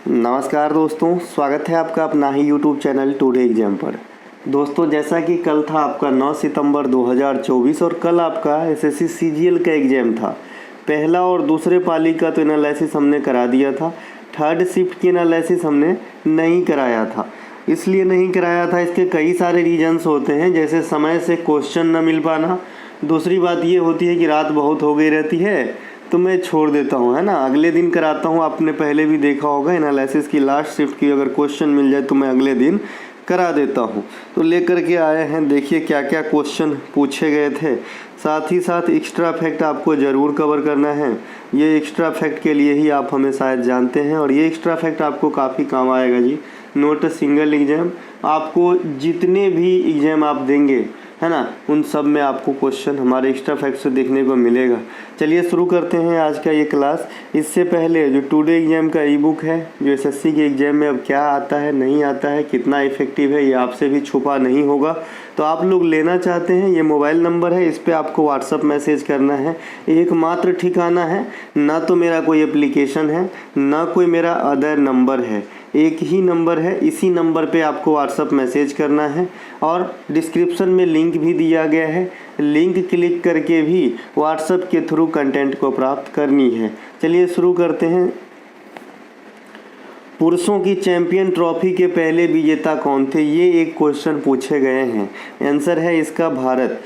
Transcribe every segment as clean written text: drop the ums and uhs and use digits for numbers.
नमस्कार दोस्तों, स्वागत है आपका अपना ही यूट्यूब चैनल टुडे एग्जाम पर। दोस्तों, जैसा कि कल था आपका 9 सितंबर 2024 और कल आपका एसएससी सीजीएल का एग्ज़ाम था। पहला और दूसरे पाली का तो एनालिसिस हमने करा दिया था, थर्ड शिफ्ट की एनालिसिस हमने नहीं कराया था। इसलिए नहीं कराया था, इसके कई सारे रीजन्स होते हैं, जैसे समय से क्वेश्चन न मिल पाना। दूसरी बात ये होती है कि रात बहुत हो गई रहती है तो मैं छोड़ देता हूँ, है ना, अगले दिन कराता हूँ। आपने पहले भी देखा होगा एनालिसिस की लास्ट शिफ्ट की अगर क्वेश्चन मिल जाए तो मैं अगले दिन करा देता हूँ। तो लेकर के आए हैं, देखिए क्या क्या क्वेश्चन पूछे गए थे। साथ ही साथ एक्स्ट्रा फैक्ट आपको ज़रूर कवर करना है। ये एक्स्ट्रा फैक्ट के लिए ही आप हमें शायद जानते हैं और ये एक्स्ट्रा फैक्ट आपको काफ़ी काम आएगा जी। नोट सिंगल एग्जाम, आपको जितने भी एग्जाम आप देंगे, है ना, उन सब में आपको क्वेश्चन हमारे एक्स्ट्रा फैक्ट से देखने को मिलेगा। चलिए शुरू करते हैं आज का ये क्लास। इससे पहले जो टुडे एग्जाम का ई बुक है, जो एसएससी के एग्जाम में अब क्या आता है नहीं आता है, कितना इफेक्टिव है, ये आपसे भी छुपा नहीं होगा। तो आप लोग लेना चाहते हैं, ये मोबाइल नंबर है, इस पर आपको व्हाट्सअप मैसेज करना है। एकमात्र ठिकाना है, ना तो मेरा कोई एप्लीकेशन है, ना कोई मेरा अदर नंबर है, एक ही नंबर है। इसी नंबर पे आपको व्हाट्सअप मैसेज करना है और डिस्क्रिप्शन में लिंक भी दिया गया है। लिंक क्लिक करके भी व्हाट्सएप के थ्रू कंटेंट को प्राप्त करनी है। चलिए शुरू करते हैं। पुरुषों की चैंपियन ट्रॉफी के पहले विजेता कौन थे, ये एक क्वेश्चन पूछे गए हैं। आंसर है इसका भारत।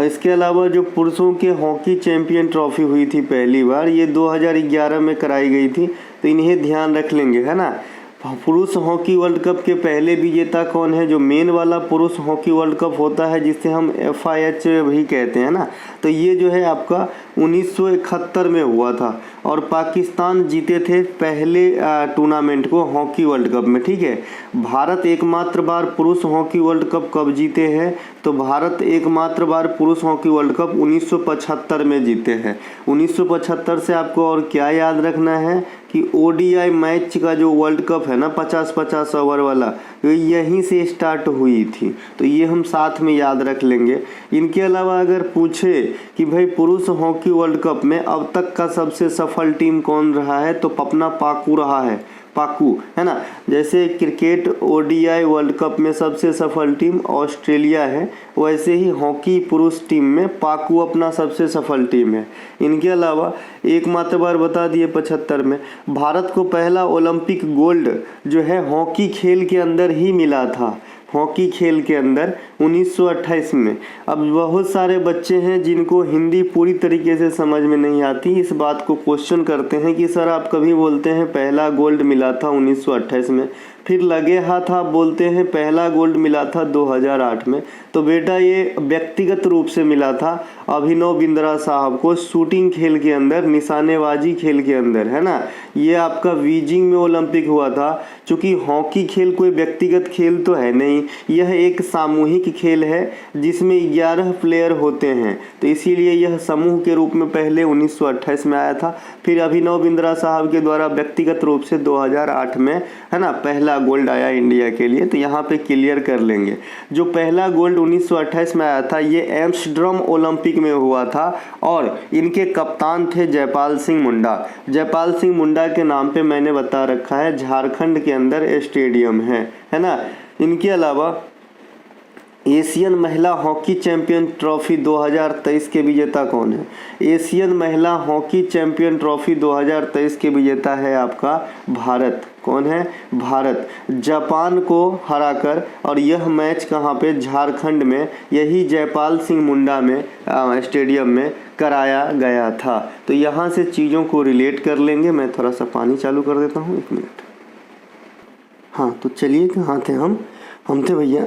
इसके अलावा जो पुरुषों के हॉकी चैंपियन ट्रॉफी हुई थी पहली बार, ये 2011 में कराई गई थी, तो इन्हें ध्यान रख लेंगे, है ना। पुरुष हॉकी वर्ल्ड कप के पहले विजेता कौन है, जो मेन वाला पुरुष हॉकी वर्ल्ड कप होता है जिसे हम FIH भी कहते हैं ना, तो ये जो है आपका 1971 में हुआ था और पाकिस्तान जीते थे पहले टूर्नामेंट को हॉकी वर्ल्ड कप में, ठीक है। भारत एकमात्र बार पुरुष हॉकी वर्ल्ड कप कब जीते हैं, तो भारत एकमात्र बार पुरुष हॉकी वर्ल्ड कप 1975 में जीते हैं। 1975 से आपको और क्या याद रखना है कि ODI मैच का जो वर्ल्ड कप है ना, 50-50 ओवर वाला, तो यहीं से स्टार्ट हुई थी, तो ये हम साथ में याद रख लेंगे। इनके अलावा अगर पूछे कि भाई पुरुष हॉकी वर्ल्ड कप में अब तक का सबसे सफल टीम कौन रहा है, तो अपना पाकू रहा है, पाकू, है ना। जैसे क्रिकेट ODI वर्ल्ड कप में सबसे सफल टीम ऑस्ट्रेलिया है, वैसे ही हॉकी पुरुष टीम में पाकू अपना सबसे सफल टीम है। इनके अलावा एकमात्र बार बता दिए 75 में भारत को पहला ओलंपिक गोल्ड जो है हॉकी खेल के अंदर ही मिला था, हॉकी खेल के अंदर 1928 में। अब बहुत सारे बच्चे हैं जिनको हिंदी पूरी तरीके से समझ में नहीं आती, इस बात को क्वेश्चन करते हैं कि सर आप कभी बोलते हैं पहला गोल्ड मिला था 1928 में, फिर लगे हाथ आप बोलते हैं पहला गोल्ड मिला था 2008 में। तो बेटा ये व्यक्तिगत रूप से मिला था अभिनव बिंद्रा साहब को शूटिंग खेल के अंदर, निशानेबाजी खेल के अंदर, है ना। ये आपका बीजिंग में ओलंपिक हुआ था। चूँकि हॉकी खेल कोई व्यक्तिगत खेल तो है नहीं, यह एक सामूहिक खेल है जिसमें 11 प्लेयर होते हैं, तो इसीलिए यह समूह के रूप में पहले 1928 में आया था। फिर अभिनव बिंद्रा साहब के द्वारा व्यक्तिगत रूप से 2008 में, है ना, पहला गोल्ड आया इंडिया के लिए। तो यहाँ पे क्लियर कर लेंगे, जो पहला गोल्ड 1928 में आया था ये एम्स्टर्डम ओलंपिक में हुआ था और इनके कप्तान थे जयपाल सिंह मुंडा। जयपाल सिंह मुंडा के नाम पे मैंने बता रखा है, झारखंड के अंदर स्टेडियम है ना। इनके अलावा एशियन महिला हॉकी चैंपियन ट्रॉफी 2023 के विजेता कौन है, एशियन महिला हॉकी चैंपियन ट्रॉफी 2023 के विजेता है आपका भारत। कौन है, भारत। जापान को हराकर, और यह मैच कहाँ पे, झारखंड में, यही जयपाल सिंह मुंडा में स्टेडियम में कराया गया था। तो यहाँ से चीज़ों को रिलेट कर लेंगे। मैं थोड़ा सा पानी चालू कर देता हूँ, 1 मिनट। हाँ, तो चलिए कहाँ थे हम थे भैया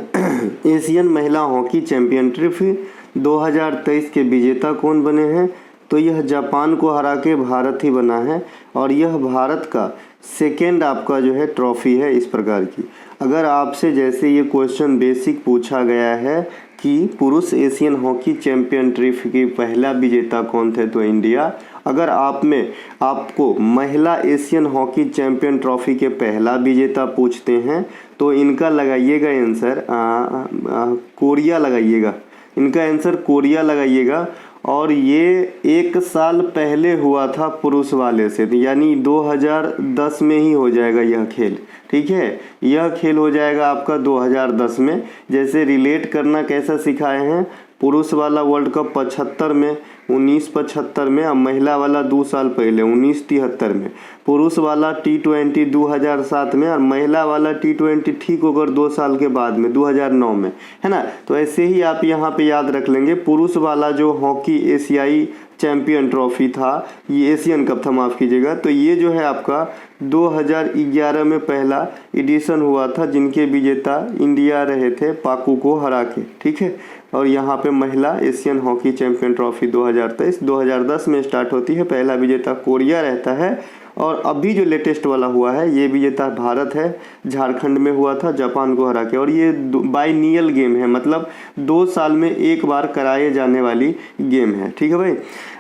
एशियन महिला हॉकी चैंपियन ट्रॉफी 2023 के विजेता कौन बने हैं, तो यह जापान को हरा के भारत ही बना है और यह भारत का सेकेंड आपका जो है ट्रॉफी है इस प्रकार की। अगर आपसे जैसे ये क्वेश्चन बेसिक पूछा गया है कि पुरुष एशियन हॉकी चैंपियन ट्रॉफी की पहला विजेता कौन थे, तो इंडिया। अगर आपको महिला एशियन हॉकी चैंपियन ट्रॉफी के पहला विजेता पूछते हैं तो इनका लगाइएगा आंसर कोरिया लगाइएगा, इनका आंसर कोरिया लगाइएगा। और ये 1 साल पहले हुआ था पुरुष वाले से, यानी 2010 में ही हो जाएगा यह खेल। ठीक है, यह खेल हो जाएगा आपका 2010 में। जैसे रिलेट करना कैसा सिखाए हैं, पुरुष वाला वर्ल्ड कप 75 में, 1975 में, और महिला वाला 2 साल पहले 1973 में, पुरुष वाला T20 2007 में, और महिला वाला T20 ठीक होकर 2 साल के बाद में 2009 में, है ना। तो ऐसे ही आप यहाँ पे याद रख लेंगे। पुरुष वाला जो हॉकी एशियाई चैंपियन ट्रॉफी था, ये एशियन कप था, माफ़ कीजिएगा, तो ये जो है आपका 2011 में पहला एडिशन हुआ था, जिनके विजेता इंडिया रहे थे पाकू को हरा के। ठीक है, और यहाँ पे महिला एशियन हॉकी चैंपियन ट्रॉफी 2010 में स्टार्ट होती है, पहला विजेता कोरिया रहता है। और अभी जो लेटेस्ट वाला हुआ है, ये विजेता भारत है, झारखंड में हुआ था जापान को हरा के। और ये बाइनियल गेम है, मतलब 2 साल में एक बार कराए जाने वाली गेम है। ठीक है भाई।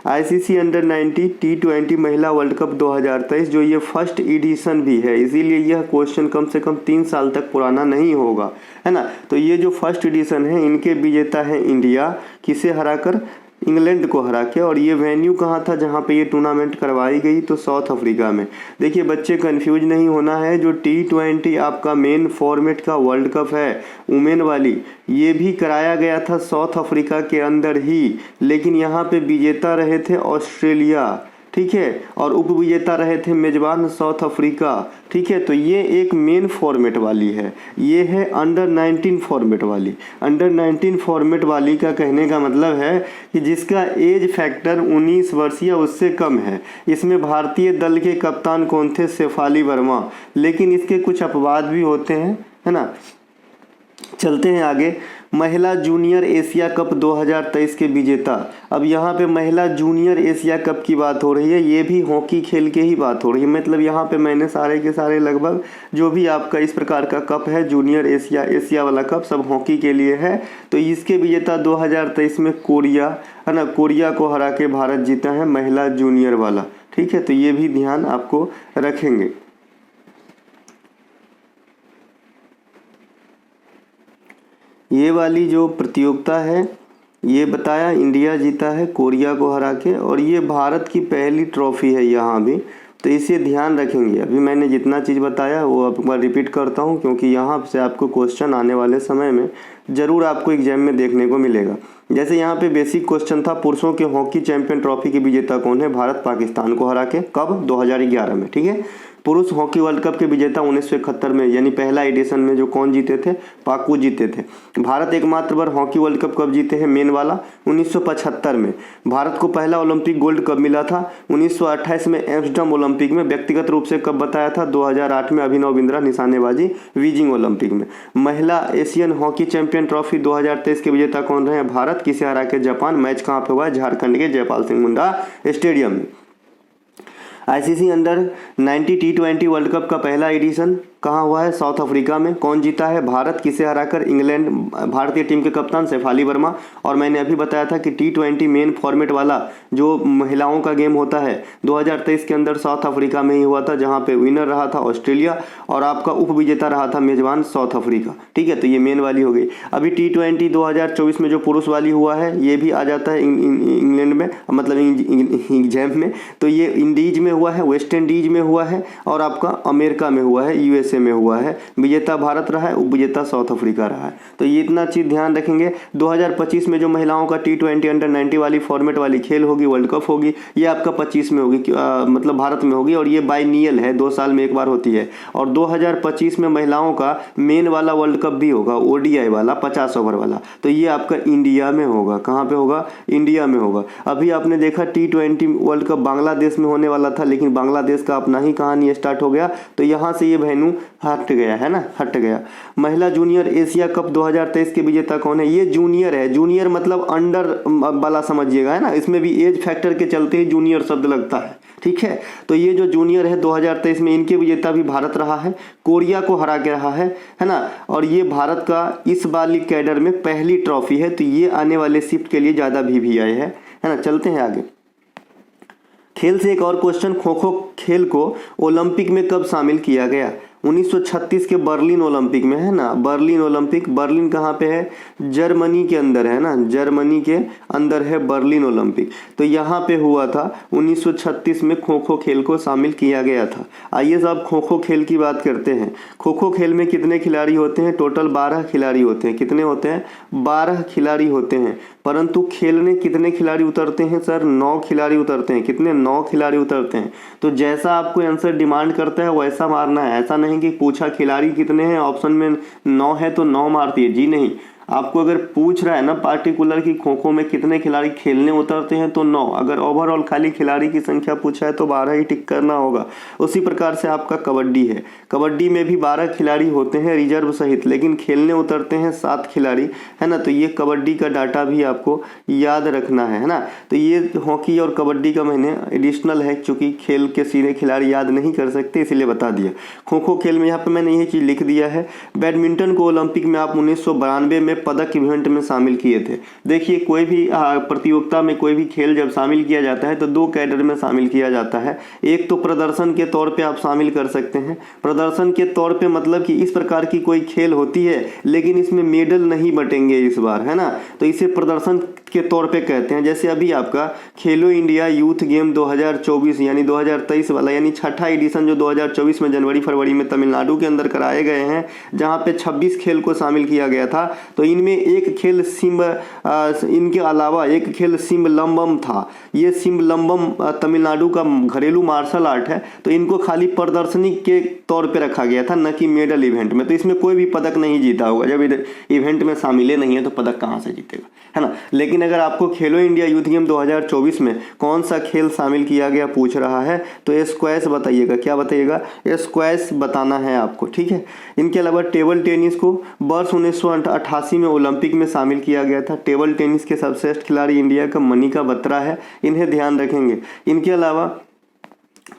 आईसीसी अंडर 90 T20 महिला वर्ल्ड कप 2023, जो ये फर्स्ट एडिशन भी है, इसीलिए यह क्वेश्चन कम से कम 3 साल तक पुराना नहीं होगा, है ना। तो ये जो फर्स्ट एडिशन है, इनके विजेता है इंडिया, किसे हराकर, इंग्लैंड को हरा के। और ये वेन्यू कहाँ था जहाँ पे ये टूर्नामेंट करवाई गई, तो साउथ अफ्रीका में। देखिए बच्चे कंफ्यूज नहीं होना है, जो T20 आपका मेन फॉर्मेट का वर्ल्ड कप है वुमेन वाली, ये भी कराया गया था साउथ अफ्रीका के अंदर ही, लेकिन यहाँ पे विजेता रहे थे ऑस्ट्रेलिया। ठीक है, और उप विजेता रहे थे मेजबान साउथ अफ्रीका। ठीक है, तो ये एक मेन फॉर्मेट वाली है, ये है अंडर 19 फॉर्मेट वाली। अंडर 19 फॉर्मेट वाली का कहने का मतलब है कि जिसका एज फैक्टर 19 वर्ष या उससे कम है। इसमें भारतीय दल के कप्तान कौन थे, शेफाली वर्मा, लेकिन इसके कुछ अपवाद भी होते हैं, है ना। चलते हैं आगे। महिला जूनियर एशिया कप 2023 के विजेता। अब यहाँ पे महिला जूनियर एशिया कप की बात हो रही है, ये भी हॉकी खेल के ही बात हो रही है। मतलब यहाँ पे मैंने सारे के सारे लगभग जो भी आपका इस प्रकार का कप है, जूनियर एशिया वाला कप, सब हॉकी के लिए है। तो इसके विजेता 2023 में कोरिया, है ना, कोरिया को हरा के भारत जीता है महिला जूनियर वाला। ठीक है, तो ये भी ध्यान आपको रखेंगे। ये वाली जो प्रतियोगिता है, ये बताया इंडिया जीता है कोरिया को हरा के, और ये भारत की पहली ट्रॉफी है यहाँ भी, तो इसे ध्यान रखेंगे। अभी मैंने जितना चीज़ बताया वो अब एक बार रिपीट करता हूँ, क्योंकि यहाँ से आपको क्वेश्चन आने वाले समय में ज़रूर आपको एग्जाम में देखने को मिलेगा। जैसे यहाँ पे बेसिक क्वेश्चन था, पुरुषों के हॉकी चैंपियन ट्रॉफी के विजेता कौन है, भारत पाकिस्तान को हरा के, कब, 2011 में। ठीक है, पुरुष हॉकी वर्ल्ड कप के विजेता 1971 में, यानी पहला एडिशन में जो कौन जीते थे, पाकू जीते थे। भारत एकमात्र बार हॉकी वर्ल्ड कप कब जीते हैं, मेन वाला, 1975 में। भारत को पहला ओलंपिक गोल्ड कब मिला था, 1928 में एम्स्टर्डम ओलंपिक में। व्यक्तिगत रूप से कब बताया था, 2008 में अभिनव बिंद्रा निशानेबाजी बीजिंग ओलंपिक में। महिला एशियन हॉकी चैंपियन ट्रॉफी 2023 के विजेता कौन रहे, भारत, किसे हरा के, जापान। मैच कहाँ पे हुआ, झारखंड के जयपाल सिंह मुंडा स्टेडियम में। ICC under 90 T20 world cup का पहला एडिशन कहाँ हुआ है, साउथ अफ्रीका में। कौन जीता है, भारत, किसे हराकर, इंग्लैंड। भारतीय टीम के कप्तान शेफाली वर्मा। और मैंने अभी बताया था कि T20 मेन फॉर्मेट वाला जो महिलाओं का गेम होता है 2023 के अंदर साउथ अफ्रीका में ही हुआ था, जहाँ पे विनर रहा था ऑस्ट्रेलिया और आपका उप विजेता रहा था मेजबान साउथ अफ्रीका। ठीक है, तो ये मेन वाली हो गई। अभी T20 2024 में जो पुरुष वाली हुआ है, ये भी आ जाता है इंग्लैंड में, मतलब एग्जाम में। तो ये इंडीज में हुआ है, वेस्ट इंडीज में हुआ है, और आपका अमेरिका में हुआ है, यूएसए में हुआ है। विजेता भारत रहा है, उप विजेता साउथ अफ्रीका रहा है। तो ये इतना चीज ध्यान रखेंगे। 2025 में जो महिलाओं का T20 अंडर 90 वाली फॉर्मेट वाली खेल होगी, वर्ल्ड कप होगी, ये आपका 25 में होगी, मतलब भारत में होगी, और ये बाइनियल है, 2 साल में एक बार होती है। और 2025 में महिलाओं का मेन वाला वर्ल्ड कप भी होगा, ODI वाला, 50 ओवर वाला, तो ये आपका इंडिया में होगा। कहाँ पे होगा, इंडिया में होगा। अभी आपने देखा T20 वर्ल्ड कप बांग्लादेश में होने वाला था, लेकिन बांग्लादेश का अपना ही कहानी स्टार्ट हो गया, तो यहाँ से ये वेन्यू हट गया, है ना, हट गया। महिला जूनियर एशिया कप 2023 के विजेता कौन है, ये जूनियर है। जूनियर मतलब अंडर वाला समझिएगा, है ना, इसमें भी एज फैक्टर के चलते ही जूनियर शब्द लगता है। ठीक है, तो ये जो जूनियर है 2023 में, इनके विजेता भी भारत रहा है, कोरिया को हरा के रहा है ना। और ये भारत का इस वाली कैडर में पहली ट्रॉफी है, तो ये आने वाले शिफ्ट के लिए ज़्यादा VVI है ना। चलते हैं आगे। खेल से एक और क्वेश्चन, खो खो खेल को ओलंपिक में कब शामिल किया गया। 1936 के बर्लिन ओलंपिक में, है ना, बर्लिन ओलंपिक। बर्लिन कहाँ पे है? जर्मनी के अंदर है ना, जर्मनी के अंदर है बर्लिन ओलंपिक। तो यहाँ पे हुआ था 1936 में खो खो खेल को शामिल किया गया था। आइए साहब खो खो खेल की बात करते हैं। खो खो खेल में कितने खिलाड़ी होते हैं? टोटल 12 खिलाड़ी होते हैं। कितने होते हैं? 12 खिलाड़ी होते हैं। परंतु खेलने कितने खिलाड़ी उतरते हैं सर? 9 खिलाड़ी उतरते हैं। कितने? 9 खिलाड़ी उतरते हैं। तो जैसा आपको आंसर डिमांड करता है वैसा मारना है। ऐसा नहीं कि पूछा खिलाड़ी कितने हैं, ऑप्शन में 9 है तो 9 मार दिए, जी नहीं। आपको अगर पूछ रहा है ना पार्टिकुलर कि खो खो में कितने खिलाड़ी खेलने उतरते हैं तो 9। अगर ओवरऑल खाली खिलाड़ी की संख्या पूछा है तो 12 ही टिक करना होगा। उसी प्रकार से आपका कबड्डी है। कबड्डी में भी 12 खिलाड़ी होते हैं रिजर्व सहित, लेकिन खेलने उतरते हैं 7 खिलाड़ी, है ना। तो ये कबड्डी का डाटा भी आपको याद रखना है ना। तो ये हॉकी और कबड्डी का मैंने एडिशनल है, चूंकि खेल के सीधे खिलाड़ी याद नहीं कर सकते इसीलिए बता दिया। खो खो खेल में यहाँ पे मैंने यही चीज़ लिख दिया है। बैडमिंटन को ओलंपिक में आप 1992 में पदक इवेंट में शामिल किए थे। देखिए कोई भी प्रतियोगिता में कोई भी खेल जब शामिल किया जाता है तो 2 कैडर में शामिल किया जाता है। एक तो प्रदर्शन के तौर पे आप शामिल कर सकते हैं। प्रदर्शन के तौर पे मतलब कि इस प्रकार की कोई खेल होती है लेकिन इसमें मेडल नहीं बटेंगे इस बार, है ना, तो इसे प्रदर्शन के तौर पे कहते हैं। जैसे अभी आपका खेलो इंडिया यूथ गेम 2024 यानी 2023 वाला, यानी छठा एडिशन जो 2024 में जनवरी फरवरी में तमिलनाडु के अंदर कराए गए हैं, जहां पे 26 खेल को शामिल किया गया था। तो इनमें एक खेल इनके अलावा एक खेल सिम्बलम्बम था। ये सिम्बलम्बम तमिलनाडु का घरेलू मार्शल आर्ट है, तो इनको खाली प्रदर्शनी के तौर पे रखा गया था, न कि मेडल इवेंट में। तो इसमें कोई भी पदक नहीं जीता होगा। जब इवेंट में शामिल ही नहीं है तो पदक कहाँ से जीतेगा, है ना। लेकिन अगर आपको खेलो इंडिया यूथ गेम 2024 में कौन सा खेल शामिल किया गया पूछ रहा है तो स्क्वैश बताइएगा। क्या बताइएगा? स्क्वैश बताना है आपको, ठीक है। इनके अलावा टेबल टेनिस को वर्ष 1988 में ओलंपिक में शामिल किया गया था। टेबल टेनिस के सर्वश्रेष्ठ खिलाड़ी इंडिया का मनिका बत्रा है, इन्हें ध्यान रखेंगे। इनके अलावा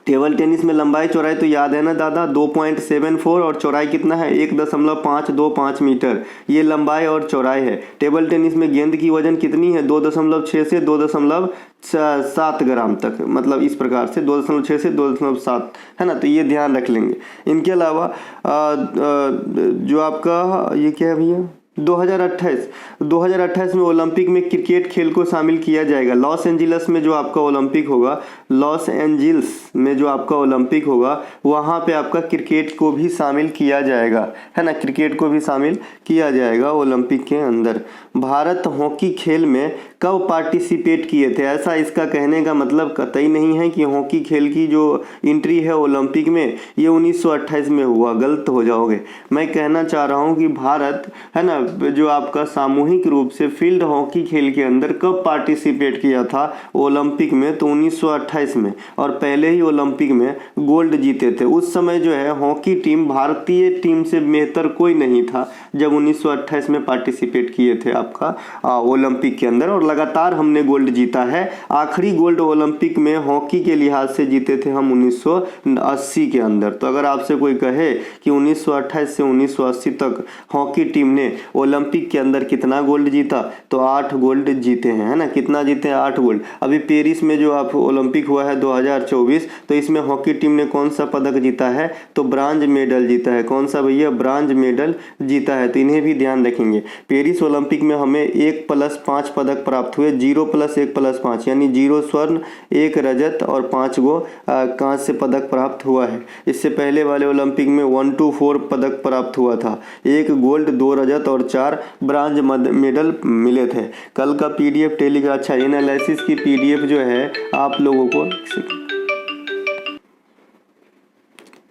टेबल टेनिस में लंबाई चौड़ाई तो याद है ना दादा, 2.74 और चौड़ाई कितना है? 1.525 मीटर, ये लंबाई और चौड़ाई है। टेबल टेनिस में गेंद की वजन कितनी है? 2.6 से 2.7 ग्राम तक, मतलब इस प्रकार से 2.6 से 2.7, है ना। तो ये ध्यान रख लेंगे। इनके अलावा जो आपका ये क्या है भैया, 2028 में ओलंपिक में क्रिकेट खेल को शामिल किया जाएगा। लॉस एंजिल्स में जो आपका ओलंपिक होगा, लॉस एंजिल्स में जो आपका ओलंपिक होगा वहाँ पे आपका क्रिकेट को भी शामिल किया जाएगा, है ना। क्रिकेट को भी शामिल किया जाएगा ओलंपिक के अंदर। भारत हॉकी खेल में कब पार्टिसिपेट किए थे? ऐसा इसका कहने का मतलब कतई नहीं है कि हॉकी खेल की जो एंट्री है ओलंपिक में ये 1928 में हुआ, गलत हो जाओगे। मैं कहना चाह रहा हूँ कि भारत, है ना, जो आपका सामूहिक रूप से फील्ड हॉकी खेल के अंदर कब पार्टिसिपेट किया था ओलंपिक में, तो 1928 में, और पहले ही ओलंपिक में गोल्ड जीते थे। उस समय जो है हॉकी टीम भारतीय टीम से बेहतर कोई नहीं था जब 1928 में पार्टिसिपेट किए थे आपका ओलंपिक के अंदर, और लगातार हमने गोल्ड जीता है। आखिरी गोल्ड ओलंपिक में हॉकी के लिहाज से जीते थे हम 1980 के अंदर। तो अगर आपसे कोई कहे कि 1928 से 1980 तक हॉकी टीम ने ओलंपिक के अंदर कितना गोल्ड जीता, तो 8 गोल्ड जीते हैं, है ना। कितना जीते हैं? 8 गोल्ड। अभी पेरिस में जो आप ओलंपिक हुआ है 2024, तो इसमें हॉकी टीम ने कौन सा पदक जीता है? तो ब्रांज मेडल जीता है। कौन सा भैया? ब्रांज मेडल जीता है। तो इन्हें भी ध्यान रखेंगे। पेरिस ओलंपिक में हमें 1+5 पदक प्राप्त हुए, 0+1+5 यानी 0 स्वर्ण, 1 रजत और 5 गो कांस्य पदक प्राप्त हुआ है। इससे पहले वाले ओलंपिक में 1 to 4 पदक प्राप्त हुआ था, 1 गोल्ड, 2 रजत और 4 ब्रांज मेडल मिले थे। कल का पीडीएफ टेलीग्राम, अच्छा एनालिसिस की पीडीएफ जो है आप लोगों को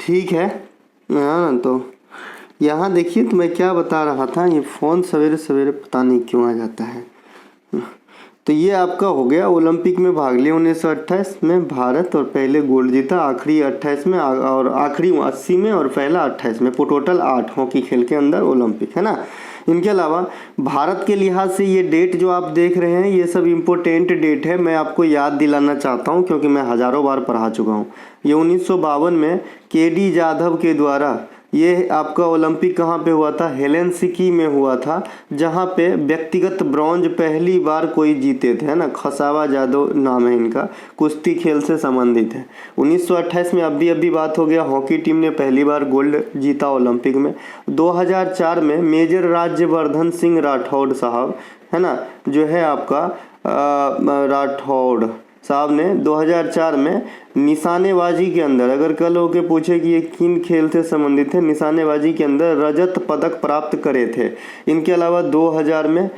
ठीक है। हाँ तो यहाँ देखिए, तो मैं क्या बता रहा था, ये फ़ोन सवेरे सवेरे पता नहीं क्यों आ जाता है। तो ये आपका हो गया ओलंपिक में भाग लिया 1928 में भारत, और पहले गोल्ड जीता, आखिरी 28 में और आखिरी 80 में और पहला 28 में। टोटल 8 हॉकी खेल के अंदर ओलंपिक, है ना। इनके अलावा भारत के लिहाज से ये डेट जो आप देख रहे हैं ये सब इम्पोर्टेंट डेट है। मैं आपको याद दिलाना चाहता हूँ क्योंकि मैं हज़ारों बार पढ़ा चुका हूँ। ये 1952 में केडी जाधव के द्वारा ये आपका ओलंपिक कहाँ पे हुआ था? हेलेंसिकी में हुआ था, जहाँ पे व्यक्तिगत ब्रॉन्ज पहली बार कोई जीते थे, है ना। खसावा जादव नाम है इनका, कुश्ती खेल से संबंधित है। 1928 में अभी बात हो गया, हॉकी टीम ने पहली बार गोल्ड जीता ओलंपिक में। 2004 में मेजर राज्यवर्धन सिंह राठौड़ साहब, है ना, जो है आपका राठौड़ साहब ने 2004 में निशानेबाजी के अंदर, अगर कल होके पूछे कि ये किन खेल से संबंधित है, निशानेबाजी के अंदर रजत पदक प्राप्त करे थे। इनके अलावा 2000 में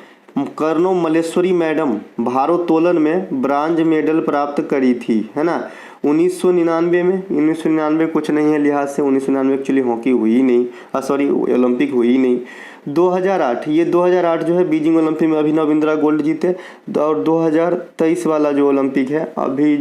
कर्नो मलेश्वरी मैडम भारोत्तोलन में ब्रांज मेडल प्राप्त करी थी, है ना। 1999 कुछ नहीं है लिहाज से, 1999 एक्चुअली हॉकी हुई ही नहीं, सॉरी ओलंपिक हुई ही नहीं। 2008, ये 2008 जो है बीजिंग ओलंपिक में अभिनव बिंद्रा गोल्ड जीते। और 2023 वाला जो ओलंपिक है, अभी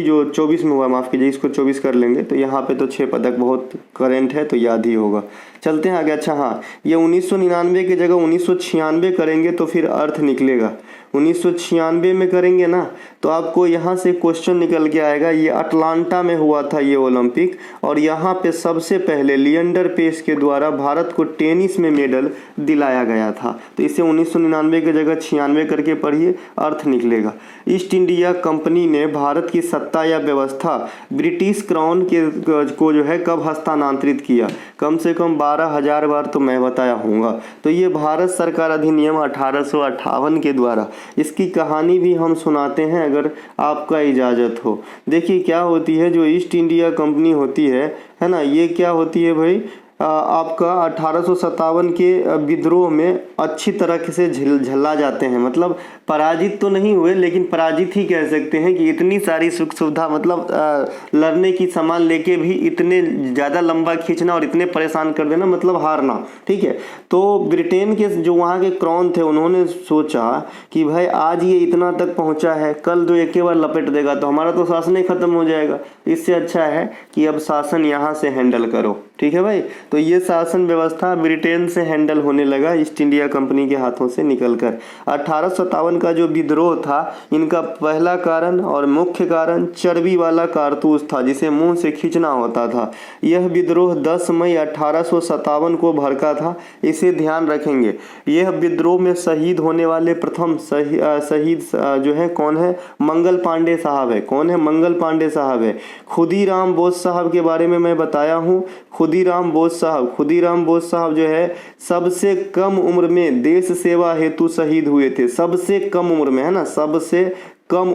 जो 24 में हुआ, माफ़ कीजिए इसको 24 कर लेंगे, तो यहाँ पे तो 6 पदक बहुत करेंट है तो याद ही होगा। चलते हैं आगे। अच्छा हाँ, ये 1999 की जगह 1996 करेंगे तो फिर अर्थ निकलेगा। 1996 में करेंगे ना तो आपको यहाँ से क्वेश्चन निकल के आएगा। ये अटलांटा में हुआ था ये ओलंपिक, और यहाँ पे सबसे पहले लिएंडर पेस के द्वारा भारत को टेनिस में मेडल दिलाया गया था। तो इसे 1999 की जगह 96 करके पढ़िए, अर्थ निकलेगा। ईस्ट इंडिया कंपनी ने भारत की सत्ता या व्यवस्था ब्रिटिश क्राउन को जो है कब हस्तांतरित किया? कम से कम 12,000 बार तो मैं बताया हूँगा। तो ये भारत सरकार अधिनियम 1858 के द्वारा, इसकी कहानी भी हम सुनाते हैं अगर आपका इजाज़त हो। देखिए क्या होती है, जो ईस्ट इंडिया कंपनी होती है ना, ये क्या होती है भाई, आपका 1857 के विद्रोह में अच्छी तरह से झल्ला जाते हैं। मतलब पराजित तो नहीं हुए, लेकिन पराजित ही कह सकते हैं कि इतनी सारी सुख सुविधा, मतलब लड़ने की सामान लेके भी इतने ज़्यादा लंबा खींचना और इतने परेशान कर देना, मतलब हारना, ठीक है। तो ब्रिटेन के जो वहाँ के क्राउन थे, उन्होंने सोचा कि भाई आज ये इतना तक पहुँचा है, कल तो एक बार लपेट देगा तो हमारा तो शासन ही खत्म हो जाएगा। इससे अच्छा है कि अब शासन यहाँ से हैंडल करो, ठीक है भाई। तो ये शासन व्यवस्था ब्रिटेन से हैंडल होने लगा ईस्ट इंडिया कंपनी के हाथों से निकलकर। 1857 का जो विद्रोह था, इनका पहला कारण और मुख्य कारण चर्बी वाला कारतूस था, जिसे मुंह से खींचना होता था। यह विद्रोह 10 मई 1857 को भड़का था, इसे ध्यान रखेंगे। यह विद्रोह में शहीद होने वाले प्रथम शहीद जो है कौन है? मंगल पांडे साहब है। कौन है? मंगल पांडे साहब है। खुदीराम बोस साहब के बारे में मैं बताया हूँ। खुदीराम बोस साहब जो है सबसे कम उम्र में देश सेवा हेतु शहीद हुए थे। सबसे कम उम्र में, है ना, सबसे कम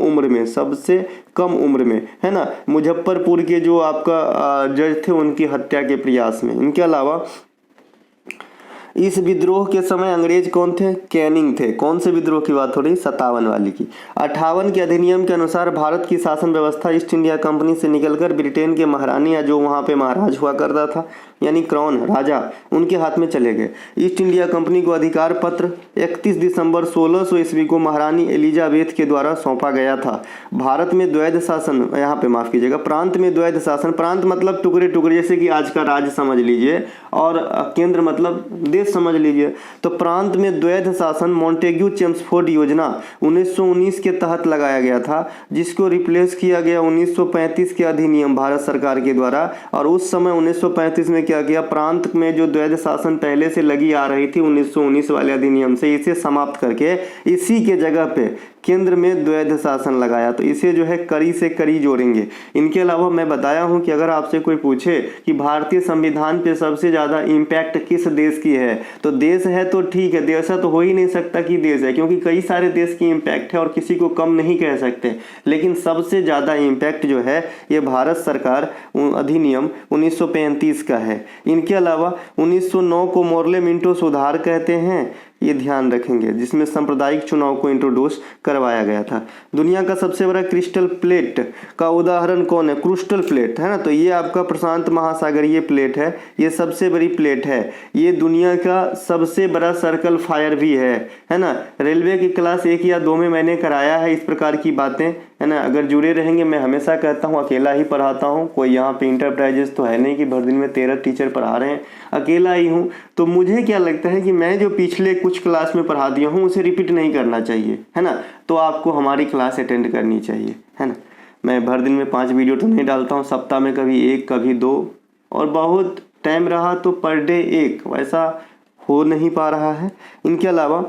उम्र में, है ना। मुजफ्फरपुर के जो आपका जज थे, उनकी हत्या के प्रयास में। इनके अलावा इस विद्रोह के समय अंग्रेज कौन थे? कैनिंग थे। कौन से विद्रोह की बात हो रही? 57 वाली की। 58 के अधिनियम के अनुसार भारत की शासन व्यवस्था ईस्ट इंडिया कंपनी से निकलकर ब्रिटेन के महारानी या जो वहाँ पे महाराज हुआ करता था, यानी क्राउन राजा, उनके हाथ में चले गए। ईस्ट इंडिया कंपनी को अधिकार पत्र 31 दिसंबर 1600 ईस्वी को महारानी एलिजाबेथ के द्वारा सौंपा गया था। भारत में द्वैध शासन, यहाँ पे माफ कीजिएगा, प्रांत में द्वैध शासन, प्रांत मतलब टुकड़े टुकड़े, जैसे कि आज का राज्य समझ लीजिए, और केंद्र मतलब देश समझ लीजिए। तो प्रांत में द्वैध शासन मॉन्टेग्यू चेम्सफोर्ड योजना 1919 के तहत लगाया गया था, जिसको रिप्लेस किया गया 1935 के अधिनियम भारत सरकार के द्वारा। और उस समय 1935 में क्या किया, प्रांत में जो द्वैध शासन पहले से लगी आ रही थी 1919 वाले अधिनियम से, इसे समाप्त करके इसी के जगह पे केंद्र में द्वैध शासन लगाया। तो इसे जो है कड़ी से कड़ी जोड़ेंगे। इनके अलावा मैं बताया हूं कि अगर आपसे कोई पूछे कि भारतीय संविधान पे सबसे ज़्यादा इम्पैक्ट किस देश की है, तो देश है तो ठीक है, देश तो हो ही नहीं सकता कि देश है, क्योंकि कई सारे देश की इम्पैक्ट है और किसी को कम नहीं कह सकते। लेकिन सबसे ज़्यादा इम्पैक्ट जो है ये भारत सरकार अधिनियम 1935 का है। इनके अलावा 1909 को मोर्ले मिंटो सुधार कहते हैं, ये ध्यान रखेंगे, जिसमें सांप्रदायिक चुनाव को इंट्रोड्यूस करवाया गया था। दुनिया का सबसे बड़ा क्रिस्टल प्लेट का उदाहरण कौन है? क्रिस्टल प्लेट, है ना। तो ये आपका प्रशांत महासागरीय प्लेट है, ये सबसे बड़ी प्लेट है। ये दुनिया का सबसे बड़ा सर्कल फायर भी है ना। रेलवे की क्लास 1 या 2 में मैंने कराया है इस प्रकार की बातें, है ना। अगर जुड़े रहेंगे, मैं हमेशा कहता हूँ अकेला ही पढ़ाता हूँ, कोई यहाँ पे इंटरप्राइजेस तो है नहीं कि भर दिन में 13 टीचर पढ़ा रहे हैं, अकेला ही हूँ। तो मुझे क्या लगता है कि मैं जो पिछले कुछ क्लास में पढ़ा दिया हूँ उसे रिपीट नहीं करना चाहिए, है ना। तो आपको हमारी क्लास अटेंड करनी चाहिए, है ना। मैं भर दिन में 5 वीडियो तो नहीं डालता हूँ, सप्ताह में कभी 1 कभी 2, और बहुत टाइम रहा तो पर डे एक, वैसा हो नहीं पा रहा है। इनके अलावा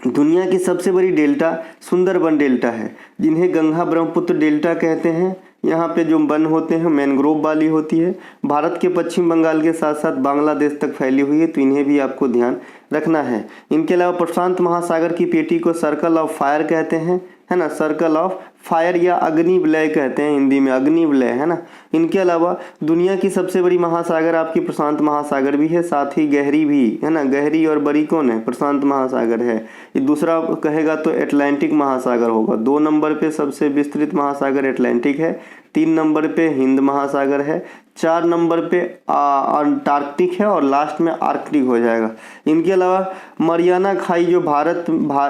दुनिया की सबसे बड़ी डेल्टा सुंदरबन डेल्टा है, जिन्हें गंगा ब्रह्मपुत्र डेल्टा कहते हैं। यहाँ पे जो वन होते हैं मैंग्रोव वाली होती है। भारत के पश्चिम बंगाल के साथ साथ बांग्लादेश तक फैली हुई है, तो इन्हें भी आपको ध्यान रखना है। इनके अलावा प्रशांत महासागर की पेटी को सर्कल ऑफ फायर कहते हैं, है ना, सर्कल ऑफ फायर या अग्नि विलय कहते हैं, हिंदी में अग्नि विलय, है ना। इनके अलावा दुनिया की सबसे बड़ी महासागर आपकी प्रशांत महासागर भी है, साथ ही गहरी भी, है ना। गहरी और बड़ी कौन है? प्रशांत महासागर है। ये दूसरा कहेगा तो अटलांटिक महासागर होगा। 2 नंबर पे सबसे विस्तृत महासागर अटलांटिक है, 3 नंबर पे हिंद महासागर है, 4 नंबर पे अंटार्कटिक है और लास्ट में आर्कटिक हो जाएगा। इनके अलावा मरियाना खाई जो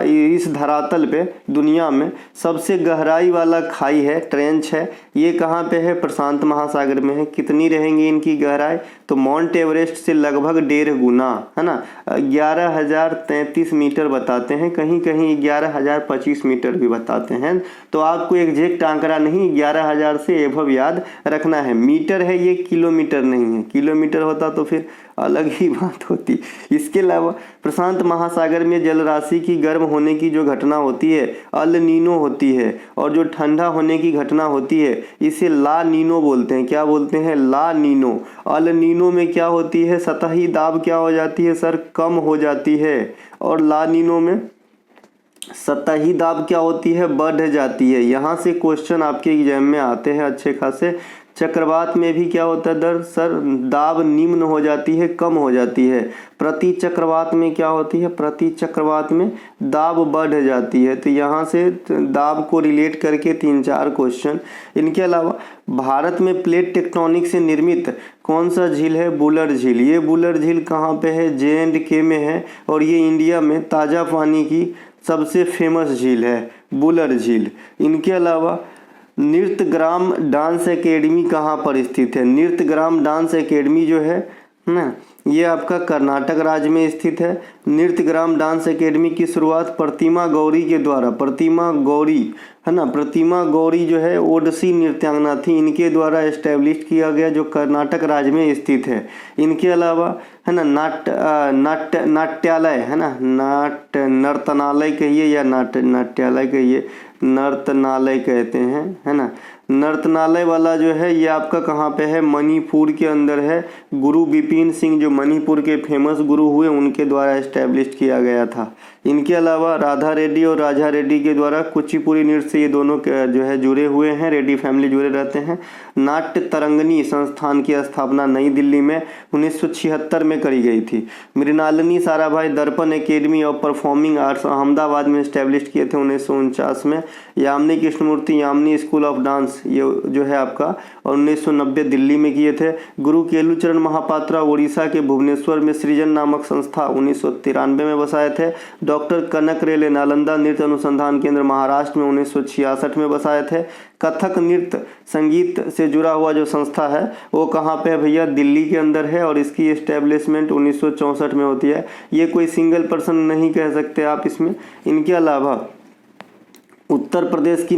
इस धरातल पे दुनिया में सबसे गहराई वाला खाई है, ट्रेंच है, ये कहाँ पे है? प्रशांत महासागर में है। कितनी रहेंगी इनकी गहराई? तो माउंट एवरेस्ट से लगभग 1.5 गुना, है ना, 11,033 मीटर बताते हैं, कहीं कहीं 11,025 मीटर भी बताते हैं। तो आपको एग्जैक्ट आंकड़ा नहीं, 11,000 से एभव याद रखना है। मीटर है ये, किलोमीटर नहीं है। किलोमीटर होता तो फिर अलग ही बात होती। इसके अलावा प्रशांत महासागर में जल राशि की गर्म होने की जो घटना होती है अल नीनो होती है, और जो ठंडा होने की घटना होती है इसे ला नीनो बोलते हैं। क्या बोलते हैं? ला नीनो। अल नीनो में क्या होती है? सतही दाब क्या हो जाती है सर? कम हो जाती है। और ला नीनो में सतही दाब क्या होती है? बढ़ जाती है। यहाँ से क्वेश्चन आपके एग्जाम में आते हैं अच्छे खासे। चक्रवात में भी क्या होता है दर सर? दाब निम्न हो जाती है, कम हो जाती है। प्रति चक्रवात में क्या होती है? प्रति चक्रवात में दाब बढ़ जाती है। तो यहाँ से दाब को रिलेट करके 3-4 क्वेश्चन। इनके अलावा भारत में प्लेट टेक्टोनिक से निर्मित कौन सा झील है? बुलर झील। ये बुलर झील कहाँ पे है? J&K में है, और ये इंडिया में ताज़ा पानी की सबसे फेमस झील है, बुलर झील। इनके अलावा नृत्यग्राम डांस एकेडमी कहाँ पर स्थित है? नृत्यग्राम डांस एकेडमी जो है ना, ये आपका कर्नाटक राज्य में स्थित है। नृत्यग्राम डांस एकेडमी की शुरुआत प्रतिमा गौरी के द्वारा, प्रतिमा गौरी, है ना, प्रतिमा गौरी जो है ओडिसी नृत्यांगना थी, इनके द्वारा एस्टेब्लिश किया गया, जो कर्नाटक राज्य में स्थित है। इनके अलावा, है ना, नाट्यालय, है ना, नर्तनालय कहिए या नाट्यालय कहिए, नर्तनालय कहते हैं, है ना। नर्तनालय वाला जो है ये आपका कहाँ पे है? मणिपुर के अंदर है। गुरु बिपिन सिंह जो मणिपुर के फेमस गुरु हुए, उनके द्वारा एस्टेब्लिश किया गया था। इनके अलावा राधा रेड्डी और राजा रेड्डी के द्वारा कुचिपुड़ी नृत्य से ये दोनों जो है जुड़े हुए हैं, रेड्डी फैमिली जुड़े रहते हैं। नाट्य तरंगिणी संस्थान की स्थापना नई दिल्ली में 1976 में करी गई थी। Mrinalini Sarabhai Darpana academy of performing arts Ahmedabad में एस्टेब्लिश किए थे 1949 में। Yamini Krishnamurthy Yamini school of dance ये जो है आपका, और 1990 दिल्ली में किए थे। गुरु केलुचरण महापात्रा उड़ीसा के भुवनेश्वर में सृजन नामक संस्था 1993 में बसाए थे। डॉक्टर कनक रेले नालंदा नृत्य अनुसंधान केंद्र महाराष्ट्र में 1966 में बसाए थे। कथक नृत्य संगीत से जुड़ा हुआ जो संस्था है वो कहाँ पे है भैया? दिल्ली के अंदर है, और इसकी एस्टेब्लिशमेंट 1964 में होती है। ये कोई सिंगल पर्सन नहीं कह सकते आप इसमें। इनके अलावा उत्तर प्रदेश की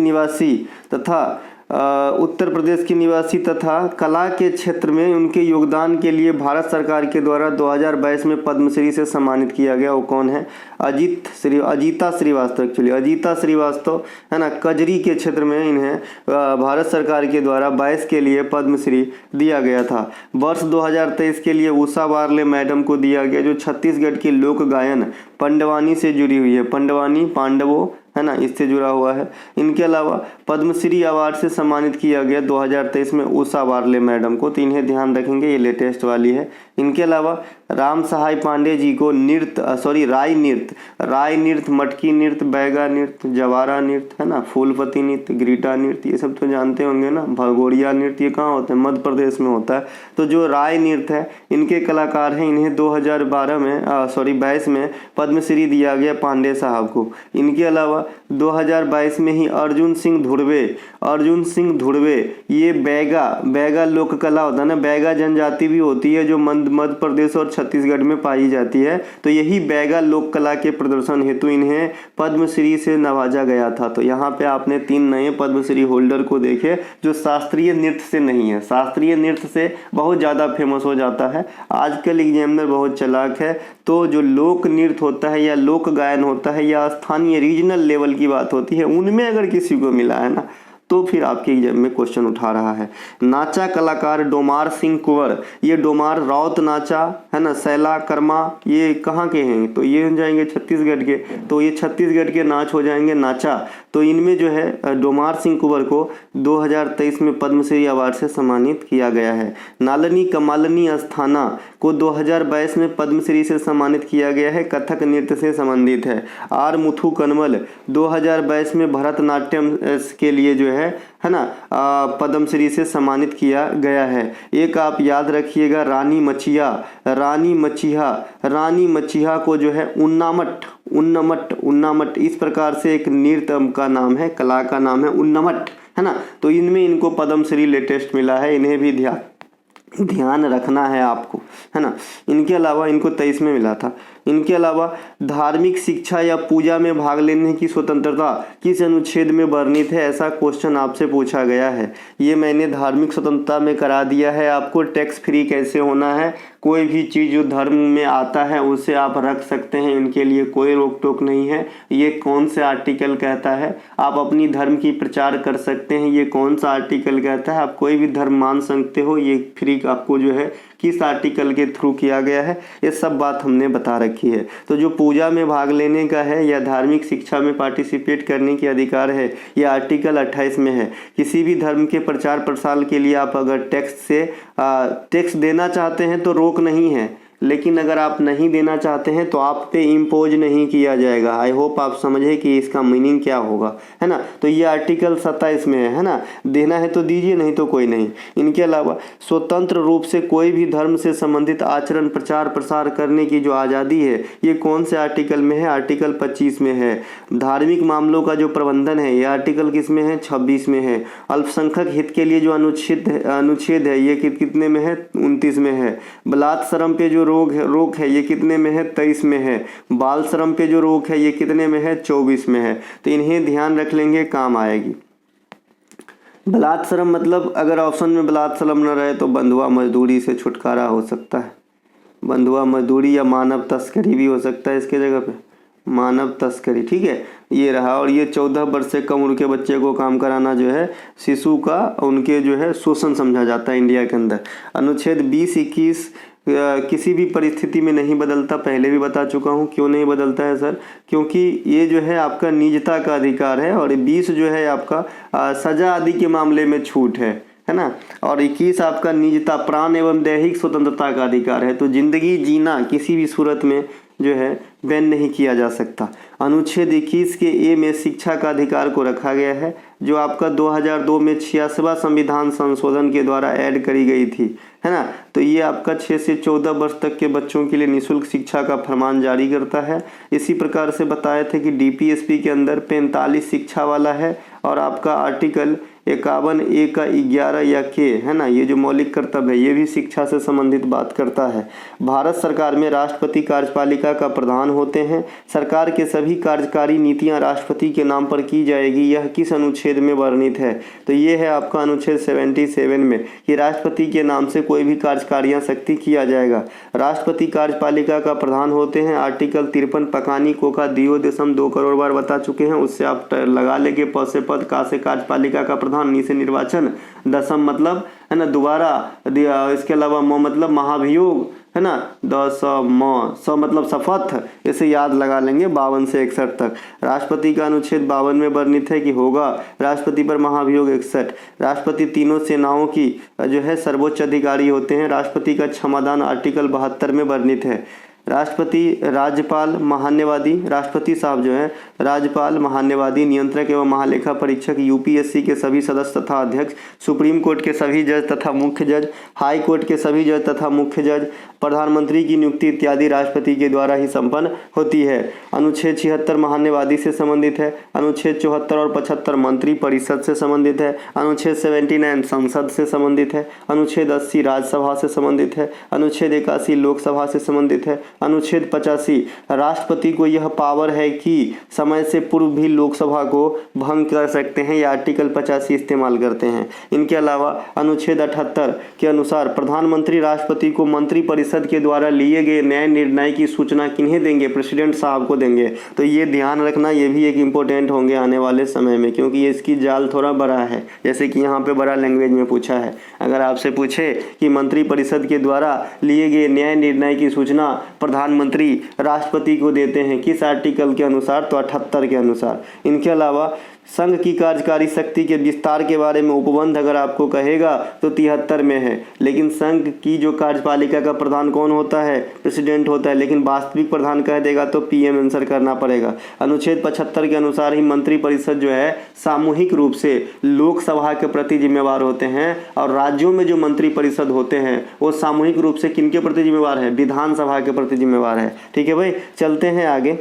निवासी तथा कला के क्षेत्र में उनके योगदान के लिए भारत सरकार के द्वारा 2022 में पद्मश्री से सम्मानित किया गया। वो कौन है? अजीता श्रीवास्तव। एक्चुअली अजीता श्रीवास्तव, है ना, कजरी के क्षेत्र में इन्हें भारत सरकार के द्वारा 22 के लिए पद्मश्री दिया गया था। वर्ष 2023 के लिए उषा बारले मैडम को दिया गया, जो छत्तीसगढ़ की लोक गायन पंडवानी से जुड़ी हुई है। पंडवानी पांडवों, है ना, इससे जुड़ा हुआ है। इनके अलावा पद्मश्री अवार्ड से सम्मानित किया गया 2023 में उषा बारले मैडम को, तो इन्हें ध्यान रखेंगे, ये लेटेस्ट वाली है। इनके अलावा राम सहाय पांडे जी को राय नृत्य, मटकी नृत्य, बैगा नृत्य, जवारा नृत्य, है ना, फूलपति नृत्य, ग्रीटा नृत्य, ये सब तो जानते होंगे ना। भगोरिया नृत्य ये कहाँ होता है? मध्य प्रदेश में होता है। तो जो राय नृत्य है इनके कलाकार हैं, इन्हें 2022 में पद्मश्री दिया गया पांडे साहब को। इनके अलावा 2022 में ही अर्जुन सिंह धुर्वे ये बैगा लोक कला होता है ना, बैगा जनजाति भी होती है, जो मध्य मध्य प्रदेश और छत्तीसगढ़ में पाई जाती है। तो यही बैगा लोक कला के प्रदर्शन हेतु इन्हें पद्मश्री से नवाजा गया था। तो यहाँ पे आपने 3 नए पद्मश्री होल्डर को देखे जो शास्त्रीय नृत्य से नहीं है, शास्त्रीय नृत्य से बहुत ज़्यादा फेमस हो जाता है। आजकल एग्जामिनर बहुत चालाक है, तो जो लोक नृत्य होता है या लोक गायन होता है या स्थानीय रीजनल लेवल की बात होती है, उनमें अगर किसी को मिला है ना तो फिर आपके एग्जाम में क्वेश्चन उठा रहा है। नाचा कलाकार डोमार सिंह कुंवर, ये डोमार राउत नाचा है ना, सैला कर्मा, ये कहाँ के हैं? तो ये हो जाएंगे छत्तीसगढ़ के। तो ये छत्तीसगढ़ के नाच हो जाएंगे नाचा। तो इनमें जो है डोमार सिंह कुंवर को 2023 में पद्मश्री अवार्ड से सम्मानित किया गया है। नालनी कमालनी अस्थाना को 2022 में पद्मश्री से सम्मानित किया गया है, कथक नृत्य से संबंधित है। आर मुथु कनमल 2022 में भरतनाट्यम के लिए जो है ना पद्मश्री से सम्मानित किया गया है। एक आप याद रखिएगा रानी मचिहा को जो है उन्नामट इस प्रकार से एक नृत्य का नाम है, कला का नाम है उन्नामट, है ना। तो इनमें इनको पद्मश्री लेटेस्ट मिला है, इन्हें भी ध्यान रखना है आपको, है ना। इनके अलावा इनको 23 में मिला था। इनके अलावा धार्मिक शिक्षा या पूजा में भाग लेने की स्वतंत्रता किस अनुच्छेद में वर्णित है, ऐसा क्वेश्चन आपसे पूछा गया है। ये मैंने धार्मिक स्वतंत्रता में करा दिया है आपको। टैक्स फ्री कैसे होना है, कोई भी चीज़ जो धर्म में आता है उसे आप रख सकते हैं, इनके लिए कोई रोक टोक नहीं है। ये कौन से आर्टिकल कहता है, आप अपनी धर्म की प्रचार कर सकते हैं, ये कौन सा आर्टिकल कहता है, आप कोई भी धर्म मान सकते हो, ये फ्री आपको जो है किस आर्टिकल के थ्रू किया गया है, ये सब बात हमने बता रखी है। तो जो पूजा में भाग लेने का है या धार्मिक शिक्षा में पार्टिसिपेट करने के अधिकार है, ये आर्टिकल 28 में है। किसी भी धर्म के प्रचार प्रसार के लिए आप अगर टैक्स देना चाहते हैं तो रोक नहीं है, लेकिन अगर आप नहीं देना चाहते हैं तो आप पे इम्पोज नहीं किया जाएगा। आई होप आप समझे कि इसका मीनिंग क्या होगा, है ना। तो ये आर्टिकल 27 में है ना, देना है तो दीजिए, नहीं तो कोई नहीं। इनके अलावा स्वतंत्र रूप से कोई भी धर्म से संबंधित आचरण प्रचार प्रसार करने की जो आज़ादी है, ये कौन से आर्टिकल में है, आर्टिकल 25 में है। धार्मिक मामलों का जो प्रबंधन है, ये आर्टिकल किस में है, 26 में है। अल्पसंख्यक हित के लिए जो अनुच्छेद है, ये कितने में है, 29 में है। बलात् श्रम पे जो रोक है, ये कितने में है, 23 में है। बाल श्रम पे जो रोक है, ये कितने में है, 24 में है। तो इन्हें ध्यान रख लेंगे, काम आएगी। बलात् श्रम मतलब अगर ऑप्शन में बलात् श्रम न रहे तो बंधुआ मजदूरी से छुटकारा हो सकता है। बंधुआ मजदूरी या मानव तस्करी भी हो सकता है इसके जगह पे, मानव तस्करी, ठीक है। ये रहा। और ये 14 वर्ष से कम उम्र के बच्चे को काम कराना जो है शिशु का उनके जो है शोषण समझा जाता है इंडिया के अंदर। अनुच्छेद 20-21 किसी भी परिस्थिति में नहीं बदलता, पहले भी बता चुका हूँ। क्यों नहीं बदलता है सर, क्योंकि ये जो है आपका निजता का अधिकार है, और 20 जो है आपका सजा आदि के मामले में छूट है ना। और 21 आपका निजता, प्राण एवं दैहिक स्वतंत्रता का अधिकार है। तो जिंदगी जीना किसी भी सूरत में जो है बैन नहीं किया जा सकता। अनुच्छेद 21 के ए में शिक्षा का अधिकार को रखा गया है, जो आपका 2002 में 86वां संविधान संशोधन के द्वारा ऐड करी गई थी, है ना। तो ये आपका 6 से 14 वर्ष तक के बच्चों के लिए निःशुल्क शिक्षा का फरमान जारी करता है। इसी प्रकार से बताए थे कि डीपीएसपी के अंदर 45 शिक्षा वाला है, और आपका आर्टिकल 51A का 11 या के, है ना, ये जो मौलिक कर्तव्य है, ये भी शिक्षा से संबंधित बात करता है। भारत सरकार में राष्ट्रपति कार्यपालिका का प्रधान होते हैं। सरकार के सभी कार्यकारी नीतियां राष्ट्रपति के नाम पर की जाएगी, यह किस अनुच्छेद में वर्णित है। तो ये है आपका अनुच्छेद 77 में कि राष्ट्रपति के नाम से कोई भी कार्यकारियां शक्ति किया जाएगा। राष्ट्रपति कार्यपालिका का प्रधान होते हैं, आर्टिकल 53 पकानी कोका दियो देशम 2 करोड़ बार बता चुके हैं, उससे आप लगा लेंगे। प से पद, का से कार्यपालिका का प्रधान, नी से निर्वाचन, दशम मतलब है ना दोबारा, इसके अलावा म मतलब महाभियोग, है ना, स मतलब शपथ, इसे याद लगा लेंगे। 52 से 61 तक राष्ट्रपति का अनुच्छेद 52 में वर्णित है कि होगा राष्ट्रपति पर महाभियोग 61। राष्ट्रपति तीनों सेनाओं की जो है सर्वोच्च अधिकारी होते हैं। राष्ट्रपति का क्षमादान आर्टिकल 72 में वर्णित है। राष्ट्रपति, राज्यपाल, महान्यवादी। राष्ट्रपति साहब जो है राज्यपाल, महान्यवादी, नियंत्रक एवं महालेखा परीक्षक, यूपीएससी के सभी सदस्य तथा अध्यक्ष, सुप्रीम कोर्ट के सभी जज तथा मुख्य जज, हाई कोर्ट के सभी जज तथा मुख्य जज, प्रधानमंत्री की नियुक्ति इत्यादि राष्ट्रपति के द्वारा ही संपन्न होती है। अनुच्छेद 76 महान्यवादी से संबंधित है। अनुच्छेद 74 और 75 मंत्री परिषद से संबंधित है। अनुच्छेद 79 संसद से संबंधित है। अनुच्छेद 80 राज्यसभा से संबंधित है। अनुच्छेद 81 लोकसभा से संबंधित है। अनुच्छेद 85 राष्ट्रपति को यह पावर है कि समय से पूर्व भी लोकसभा को भंग कर सकते हैं, या आर्टिकल 85 इस्तेमाल करते हैं। इनके अलावा अनुच्छेद 78 के अनुसार प्रधानमंत्री राष्ट्रपति को मंत्री परिषद के द्वारा लिए गए नए निर्णय की सूचना किन्हें देंगे? प्रेसिडेंट साहब को देंगे। तो ये ध्यान रखना, ये भी एक इम्पोर्टेंट होंगे आने वाले समय में, क्योंकि ये इसकी जाल थोड़ा बड़ा है, जैसे कि यहाँ पे बड़ा लैंग्वेज में पूछा है। अगर आपसे पूछे कि मंत्री परिषद के द्वारा लिए गए नए निर्णय की सूचना प्रधानमंत्री राष्ट्रपति को देते हैं, किस आर्टिकल के अनुसार? तो 78 के अनुसार। इनके अलावा संघ की कार्यकारी शक्ति के विस्तार के बारे में उपबंध अगर आपको कहेगा तो 73 में है। लेकिन संघ की जो कार्यपालिका का प्रधान कौन होता है? प्रेसिडेंट होता है। लेकिन वास्तविक प्रधान कह देगा तो पीएम आंसर करना पड़ेगा। अनुच्छेद 75 के अनुसार ही मंत्री परिषद जो है सामूहिक रूप से लोकसभा के प्रति जिम्मेवार होते हैं, और राज्यों में जो मंत्री परिषद होते हैं वो सामूहिक रूप से किनके प्रति जिम्मेवार है? विधानसभा के प्रति जिम्मेवार है। ठीक है भाई, चलते हैं आगे।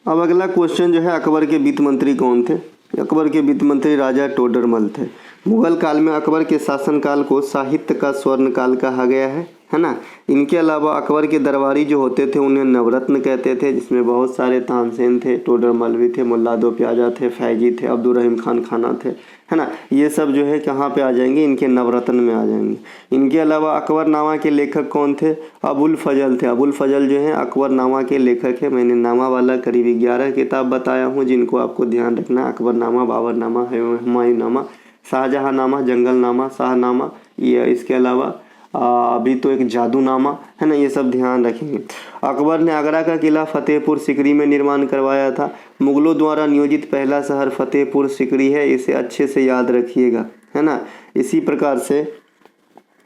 अब अगला क्वेश्चन जो है, अकबर के वित्त मंत्री कौन थे? अकबर के वित्त मंत्री राजा टोडरमल थे। मुगल काल में अकबर के शासनकाल को साहित्य का स्वर्ण काल कहा गया है ना। इनके अलावा अकबर के दरबारी जो होते थे उन्हें नवरत्न कहते थे, जिसमें बहुत सारे तानसेन थे, टोडरमल भी थे, मुल्ला दो प्याजा थे, फैजी थे, अब्दुल रहीम खान खाना थे, है ना। ये सब जो है कहाँ पे आ जाएंगे? इनके नवरत्न में आ जाएंगे। इनके अलावा अकबरनामा के लेखक कौन थे? अबुल फजल थे। अबुल फजल जो है अकबरनामा के लेखक है। मैंने नामा वाला करीब 11 किताब बताया हूँ, जिनको आपको ध्यान रखना है। अकबरनामा, बाबरनामा, हुमायूंनामा, शाहजहांनामा, जंगलनामा, शाहनामा, ये इसके अलावा अभी तो एक जादूनामा है ना, ये सब ध्यान रखेंगे। अकबर ने आगरा का किला फतेहपुर सिकरी में निर्माण करवाया था। मुगलों द्वारा नियोजित पहला शहर फतेहपुर सिकरी है, इसे अच्छे से याद रखिएगा, है ना। इसी प्रकार से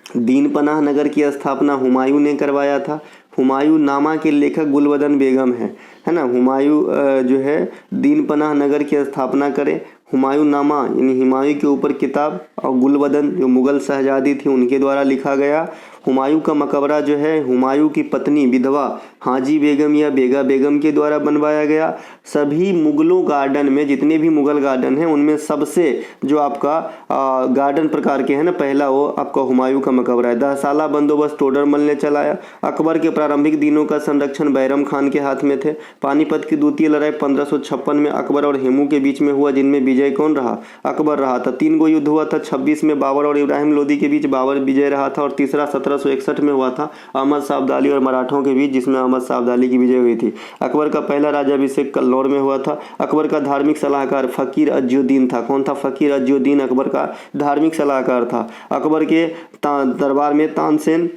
दीन पनाह नगर की स्थापना हुमायूं ने करवाया था। हुमायूं नामा के लेखक गुलबदन बेगम है ना। हुमायूं जो है दीन पनाह नगर की स्थापना करे। हुमायूं नामा यानी हुमायूं के ऊपर किताब, और गुलबदन जो मुगल शहजादी थी उनके द्वारा लिखा गया। हुमायूं का मकबरा जो है हुमायूं की पत्नी विधवा हाजी बेगम या बेगा बेगम के द्वारा बनवाया गया। सभी मुगलों गार्डन में, जितने भी मुगल गार्डन हैं उनमें सबसे जो आपका गार्डन प्रकार के हैं ना, पहला वो आपका हुमायूं का मकबरा है। 10 साला बंदोबस्त टोडरमल ने चलाया। अकबर के प्रारंभिक दिनों का संरक्षण बैरम खान के हाथ में थे। पानीपत की द्वितीय लड़ाई 1556 में अकबर और हेमू के बीच में हुआ, जिनमें विजय कौन रहा? अकबर रहा था। 3 गो युद्ध हुआ था। 26 में बाबर और इब्राहिम लोदी के बीच बाबर विजय रहा था, और तीसरा 1761 में हुआ था अहमद शाह अब्दाली और मराठों के बीच, जिसमें अहमद शाह अब्दाली की विजय हुई थी। अकबर का पहला राज्याभिषेक कल्लौर में हुआ था। अकबर का धार्मिक सलाहकार फकीर अज्जुद्दीन था। कौन था? फकीर अज्जुद्दीन अकबर का धार्मिक सलाहकार था। अकबर के दरबार में तानसेन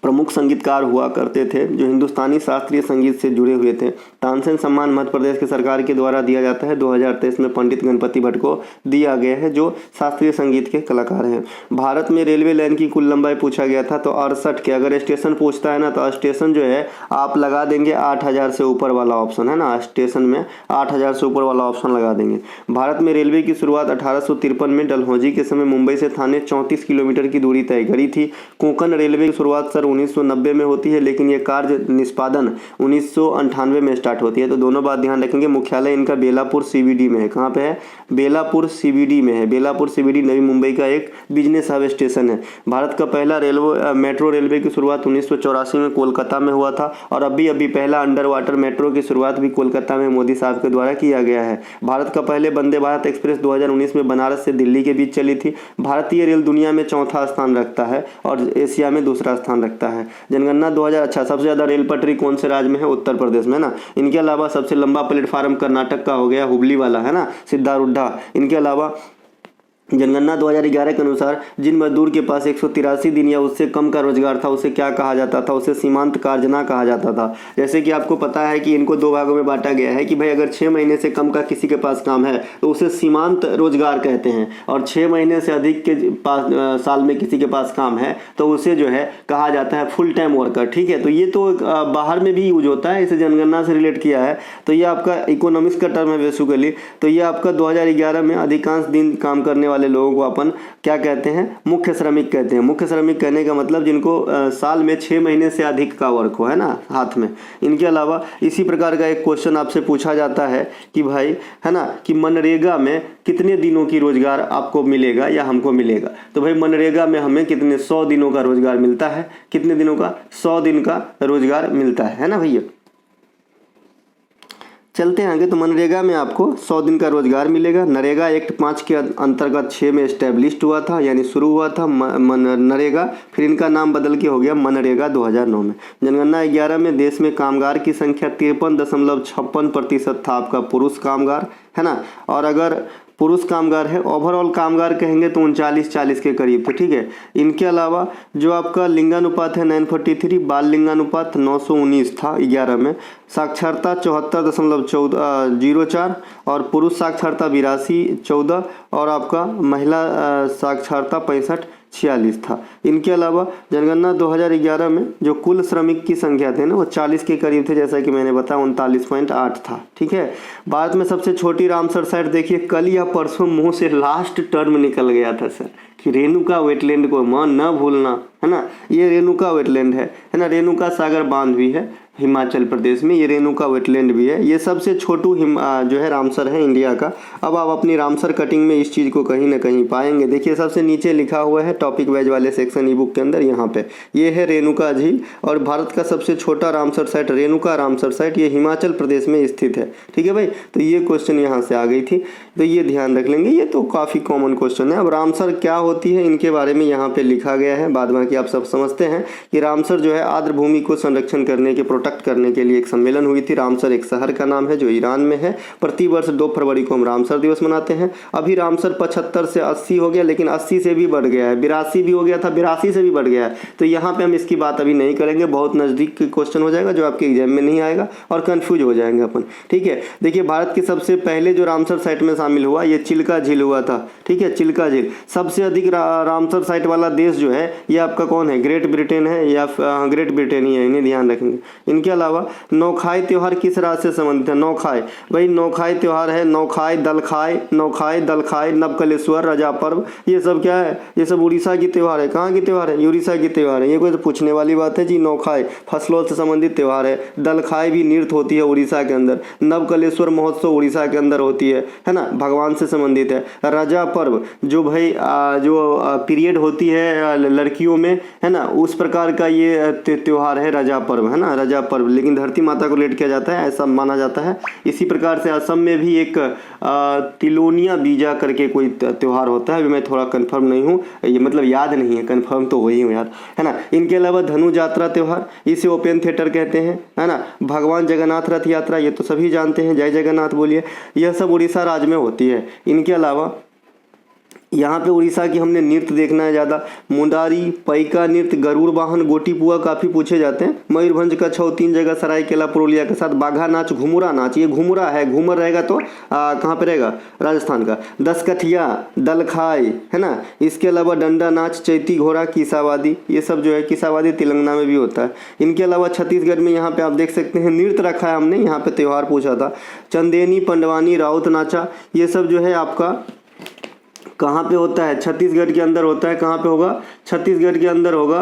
प्रमुख संगीतकार हुआ करते थे, जो हिंदुस्तानी शास्त्रीय संगीत से जुड़े हुए थे। तानसेन सम्मान मध्य प्रदेश की सरकार के द्वारा दिया जाता है। 2023 में पंडित गणपति भट्ट को दिया गया है, जो शास्त्रीय संगीत के कलाकार हैं। भारत में रेलवे लाइन की कुल लंबाई पूछा गया था, तो 68 के। अगर स्टेशन पूछता है ना, तो स्टेशन जो है आप लगा देंगे 8000 से ऊपर वाला ऑप्शन, है ना। स्टेशन में 8000 से ऊपर वाला ऑप्शन लगा देंगे। भारत में रेलवे की शुरुआत 1853 में डलहौजी के समय मुंबई से थाने 34 किलोमीटर की दूरी तय करी थी। कोंकण रेलवे की शुरुआत सर 1990 में होती है, लेकिन ये कार्य निष्पादन 1998 में स्टार्ट होती है। तो दोनों बात ध्यान रखेंगे। मुख्यालय इनका बेलापुर सीबीडी में है। कहाँ पे है? बेलापुर सीबीडी में है। बेलापुर सीबीडी नवी मुंबई का एक बिजनेस हब स्टेशन है। भारत का पहला मेट्रो रेलवे की शुरुआत 1984 में कोलकाता में हुआ था, और अभी पहला अंडर वाटर मेट्रो की शुरुआत भी कोलकाता में मोदी साहब के द्वारा किया गया है। भारत का पहले वंदे भारत एक्सप्रेस 2019 में बनारस से दिल्ली के बीच चली थी। भारतीय रेल दुनिया में चौथा स्थान रखता है और एशिया में दूसरा स्थान रखता है। जनगणना 2000। अच्छा, सबसे ज्यादा रेल पटरी कौन से राज्य में है? उत्तर प्रदेश में ना। इनके अलावा सबसे लंबा प्लेटफार्म कर्नाटक का हो गया, हुबली वाला, है ना, सिद्धारूढ़ा। इनके अलावा जनगणना 2011 के अनुसार जिन मजदूर के पास 183 दिन या उससे कम का रोजगार था उसे क्या कहा जाता था? उसे सीमांत कार्जना कहा जाता था। जैसे कि आपको पता है कि इनको दो भागों में बांटा गया है कि भाई अगर 6 महीने से कम का किसी के पास काम है तो उसे सीमांत रोजगार कहते हैं, और 6 महीने से अधिक के पास साल में किसी के पास काम है तो उसे जो है कहा जाता है फुल टाइम वर्कर। ठीक है, तो ये तो बाहर में भी यूज होता है, इसे जनगणना से रिलेट किया है। तो ये आपका इकोनॉमिक्स का टर्म है बेसिकली। तो ये आपका 2011 में अधिकांश दिन काम करने वाले लोगों को अपन क्या कहते हैं? मुख्य श्रमिक कहते हैं। मुख्य श्रमिक कहने का मतलब जिनको साल में 6 महीने से अधिक का वर्क हो, है ना, हाथ में। इनके अलावा इसी प्रकार का एक क्वेश्चन आपसे पूछा जाता है कि भाई, है ना, कि मनरेगा में कितने दिनों की रोजगार आपको मिलेगा या हमको मिलेगा? तो भाई मनरेगा में हमें कितने 100 दिनों का रोजगार मिलता है। कितने दिनों का? 100 दिन का रोजगार मिलता है ना भैया। चलते हैं आगे। तो मनरेगा में आपको 100 दिन का रोजगार मिलेगा। नरेगा एक्ट 5 के अंतर्गत 6 में एस्टेब्लिश्ड हुआ था, यानी शुरू हुआ था नरेगा, फिर इनका नाम बदल के हो गया मनरेगा 2009 में। जनगणना 11 में देश में कामगार की संख्या 53.56% था आपका पुरुष कामगार, है ना। और अगर पुरुष कामगार है, ओवरऑल कामगार कहेंगे तो 39-40 के करीब थे। ठीक है, इनके अलावा जो आपका लिंगानुपात है 943, बाल लिंगानुपात 919 था 11 में। साक्षरता 74.04 और पुरुष साक्षरता 82.14 और आपका महिला साक्षरता 65-46 था। इनके अलावा जनगणना 2011 में जो कुल श्रमिक की संख्या थे ना वो 40 के करीब थे, जैसा कि मैंने बताया 39.8 था। ठीक है, भारत में सबसे छोटी रामसर साइट देखिए, कल या परसों मुंह से लास्ट टर्म निकल गया था सर कि रेणुका वेटलैंड को मन न भूलना, है ना। ये रेणुका वेटलैंड है ना। रेणुका सागर बांध भी है हिमाचल प्रदेश में, ये रेणुका वेटलैंड भी है। ये सबसे छोटू जो है रामसर है इंडिया का। अब आप अपनी रामसर कटिंग में इस चीज़ को कहीं ना कहीं पाएंगे। देखिए सबसे नीचे लिखा हुआ है टॉपिक वाइज वाले सेक्शन ई बुक के अंदर, यहाँ पे ये है रेणुका झील, और भारत का सबसे छोटा Ramsar site Renuka Ramsar site ये हिमाचल प्रदेश में स्थित है। ठीक है भाई, तो ये क्वेश्चन यहाँ से आ गई थी, तो ये ध्यान रख लेंगे। ये तो काफ़ी कॉमन क्वेश्चन है। अब रामसर क्या होती है इनके बारे में यहाँ पे लिखा गया है, बाद बाकी आप सब समझते हैं कि रामसर जो है आर्द्र भूमि को संरक्षण करने के प्रोटेक्ट करने के लिए एक सम्मेलन हुई थी। रामसर एक शहर का नाम है जो ईरान में है। प्रतिवर्ष 2 फरवरी को हम रामसर दिवस मनाते हैं। अभी रामसर 75 से 80 हो गया, लेकिन 80 से भी बढ़ गया है, 82 भी हो गया था, 82 से भी बढ़ गया है। तो यहाँ पे हम इसकी बात अभी नहीं करेंगे, बहुत नज़दीक क्वेश्चन हो जाएगा जो आपके एग्जाम में नहीं आएगा और कन्फ्यूज हो जाएंगे अपन। ठीक है, देखिए भारत की सबसे पहले जो रामसर साइट में शामिल हुआ ये चिल्का झील हुआ था। ठीक है, चिल्का झील। सबसे अधिक रामसर साइट वाला देश जो है ये आपका कौन है? ग्रेट ब्रिटेन है, या ग्रेट ब्रिटेन ही है, इन्हें ध्यान रखेंगे। इनके अलावा नौखाई त्योहार किस राज्य से संबंधित है? नौखाई, भाई नौखाई त्योहार है, नौखाई, दलखाई, नवकलेश्वर, रजा पर्व, ये सब क्या है? ये सब उड़ीसा की त्योहार है। कहाँ की त्योहार है? उड़ीसा की त्योहार है। ये कोई तो पूछने वाली बात है जी। नौखाई फसलों से संबंधित त्योहार है। दलखाई भी नृत्य होती है उड़ीसा के अंदर। नवकलेश्वर महोत्सव उड़ीसा के अंदर होती है ना, भगवान से संबंधित है। रजा पर्व जो भाई जो पीरियड होती है लड़कियों में, है ना, उस प्रकार का ये त्योहार है रजा पर्व, है ना, रजा पर्व। लेकिन धरती माता को रिलेट किया जाता है, ऐसा माना जाता है। इसी प्रकार से असम में भी एक तिलोनिया बीजा करके कोई त्योहार होता है, मैं थोड़ा कंफर्म नहीं हूँ, ये मतलब याद नहीं है, कंफर्म तो वही हूँ यार, है ना। इनके अलावा धनु यात्रा त्योहार, इसे ओपन थिएटर कहते हैं, है ना। भगवान जगन्नाथ रथ यात्रा, ये तो सभी जानते हैं, जय जगन्नाथ बोलिए, यह सब उड़ीसा राज्य में होती है। इनके अलावा यहाँ पे उड़ीसा की हमने नृत्य देखना है ज़्यादा। मुंडारी, पैका नृत्य, गरुड़ वाहन, गोटी पुआ काफ़ी पूछे जाते हैं। मयूरभंज का छौ, 3 जगह सरायकेला पुरुलिया के साथ। बाघा नाच, घुमुरा नाच, ये घुमुरा है, घूमर रहेगा तो कहाँ पे रहेगा? राजस्थान का। 10 कठिया, दलखाई, है ना। इसके अलावा डंडा नाच, चैती घोड़ा, किसावादी, ये सब जो है किसावादी तेलंगाना में भी होता है। इनके अलावा छत्तीसगढ़ में यहाँ पे आप देख सकते हैं नृत्य रखा है हमने, यहाँ पे त्यौहार पूछा था। चंदेनी, पंडवानी, राउत नाचा, ये सब जो है आपका कहाँ पे होता है? छत्तीसगढ़ के अंदर होता है। कहाँ पे होगा? छत्तीसगढ़ के अंदर होगा।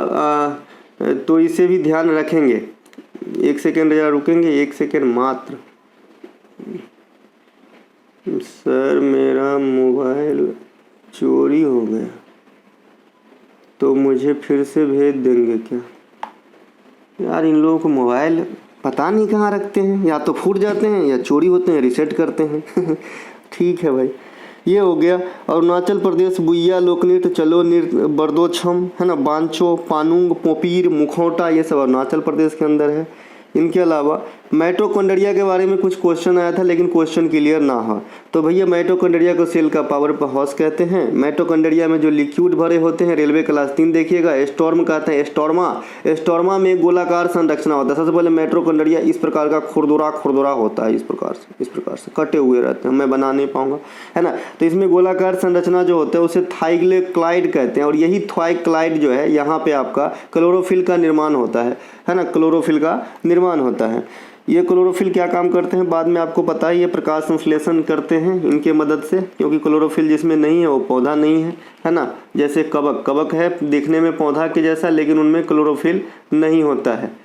तो इसे भी ध्यान रखेंगे। 1 सेकेंड जरा रुकेंगे, 1 सेकेंड मात्र। सर मेरा मोबाइल चोरी हो गया, तो मुझे फिर से भेज देंगे क्या? यार इन लोगों को मोबाइल पता नहीं कहाँ रखते हैं, या तो फूट जाते हैं या चोरी होते हैं, रीसेट करते हैं। ठीक है भाई, ये हो गया। अरुणाचल प्रदेश बुइया लोक नृत्य, चलो नृत्य, बरदोछम, है ना, बांचो, पानुंग, पोपीर, मुखौटा, ये सब अरुणाचल प्रदेश के अंदर है। इनके अलावा माइटोकॉन्ड्रिया के बारे में कुछ क्वेश्चन आया था लेकिन क्वेश्चन क्लियर ना हो, तो भैया माइटोकॉन्ड्रिया को सेल का पावर हाउस कहते हैं। माइटोकॉन्ड्रिया में जो लिक्विड भरे होते हैं, रेलवे क्लास 3 देखिएगा। स्टॉर्म कहते हैं, स्टॉर्मा में एक गोलाकार संरचना होता है। सबसे पहले माइटोकॉन्ड्रिया इस प्रकार का खुरदुरा होता है, इस प्रकार से कटे हुए रहते हैं, मैं बना नहीं पाऊंगा, है ना। तो इसमें गोलाकार संरचना जो होता है उसे थाइग्लोक्लाइड कहते हैं, और यही थाइग्लोक्लाइड जो है यहाँ पे आपका क्लोरोफिल का निर्माण होता है ना, क्लोरोफिल का निर्माण होता है। ये क्लोरोफिल क्या काम करते हैं बाद में आपको पता है, ये प्रकाश संश्लेषण करते हैं इनके मदद से, क्योंकि क्लोरोफिल जिसमें नहीं है वो पौधा नहीं है ना। जैसे कवक है, दिखने में पौधा के जैसा, लेकिन उनमें क्लोरोफिल नहीं होता है।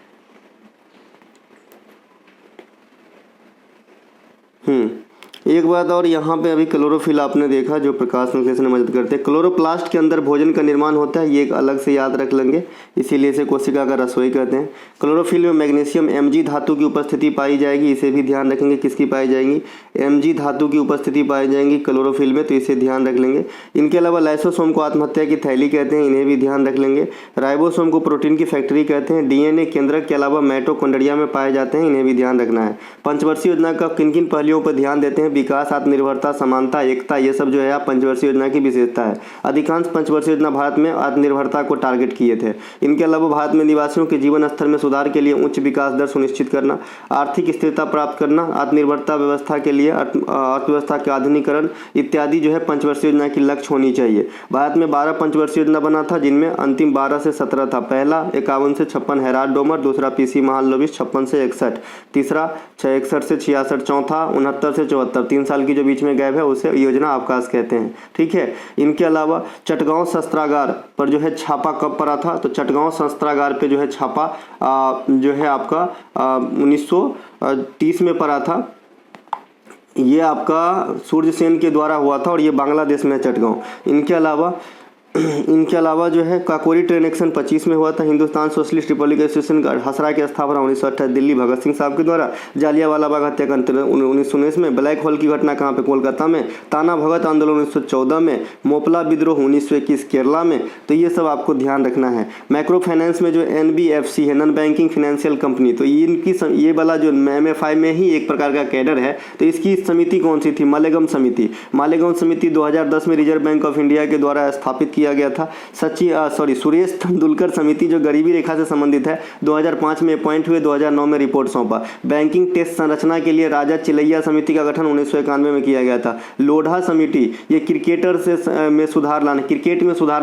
एक बात और, यहाँ पे अभी क्लोरोफिल आपने देखा जो प्रकाश संश्लेषण में मदद करते हैं। क्लोरोप्लास्ट के अंदर भोजन का निर्माण होता है, ये एक अलग से याद रख लेंगे, इसीलिए इसे कोशिका का रसोई कहते हैं। क्लोरोफिल में मैग्नीशियम Mg धातु की उपस्थिति पाई जाएगी, इसे भी ध्यान रखेंगे। किसकी पाई जाएगी? Mg धातु की उपस्थिति पाई जाएगी क्लोरोफिल में, तो इसे ध्यान रख लेंगे। इनके अलावा लाइसोसोम को आत्महत्या की थैली कहते हैं, इन्हें भी ध्यान रख लेंगे। राइबोसोम को प्रोटीन की फैक्ट्री कहते हैं। DNA केंद्रक के अलावा माइटोकॉन्ड्रिया में पाए जाते हैं, इन्हें भी ध्यान रखना है। पंचवर्षीय योजना का किन किन पहलुओं पर ध्यान देते हैं? विकास, आत्मनिर्भरता, समानता, एकता, ये सब जो है आप पंचवर्षीय योजना की विशेषता है। अधिकांश पंचवर्षीय योजना भारत में आत्मनिर्भरता को टारगेट किए थे। इनके अलावा भारत में निवासियों के जीवन स्तर में सुधार के लिए उच्च विकास दर सुनिश्चित करना, आर्थिक स्थिरता प्राप्त करना, आत्मनिर्भरता व्यवस्था के लिए अर्थव्यवस्था के आधुनिकीकरण इत्यादि जो है पंचवर्षीय योजना की लक्ष्य होनी चाहिए। भारत में 12 पंचवर्षीय योजना बना था, जिनमें अंतिम 12 से 17 था। पहला 51 से 56 हैराल्ड डोमर, दूसरा PC महालनोबिस 56 से 61, तीसरा 61 से 66, चौथा 69 से 74। 3 साल की जो बीच में गैप है उसे योजना अवकाश कहते हैं, ठीक है। इनके अलावा चटगांव शस्त्रागार पर जो है छापा कब पड़ा था? तो चटगांव शस्त्रागार पे जो है छापा जो है आपका 1930 में पड़ा था। ये आपका सूर्य सेन के द्वारा हुआ था और ये बांग्लादेश में चटगांव। इनके अलावा जो है काकोरी ट्रेन एक्शन 25 में हुआ था। हिंदुस्तान सोशलिस्ट रिपब्लिक एसोसिएशन हसरा की स्थापना 1928 दिल्ली भगत सिंह साहब के द्वारा। जालियांवाला बाग हत्याकांड 1919 में। ब्लैक होल की घटना कहाँ पे? कोलकाता में। ताना भगत आंदोलन 1914 में। मोपला विद्रोह 1921 केरला में। तो ये सब आपको ध्यान रखना है। माइक्रो फाइनेंस में जो NBFC है, नॉन बैंकिंग फाइनेंशियल कंपनी, तो ये वाला जो MFI में ही एक प्रकार का कैडर है। तो इसकी समिति कौन सी थी? मालेगांव समिति। मालेगांव समिति 2010 में रिजर्व बैंक ऑफ इंडिया के द्वारा स्थापित किया गया था। सुरेश तेंदुलकर समिति जो गरीबी रेखा से संबंधित है, 2005 में अपॉइंट हुए, 2009 में रिपोर्ट सौंपा। बैंकिंग टेस्ट संरचना के लिए राजा चिलैया समिति का गठन 1991 में किया गया था। लोढ़ा समिति ये क्रिकेट में सुधार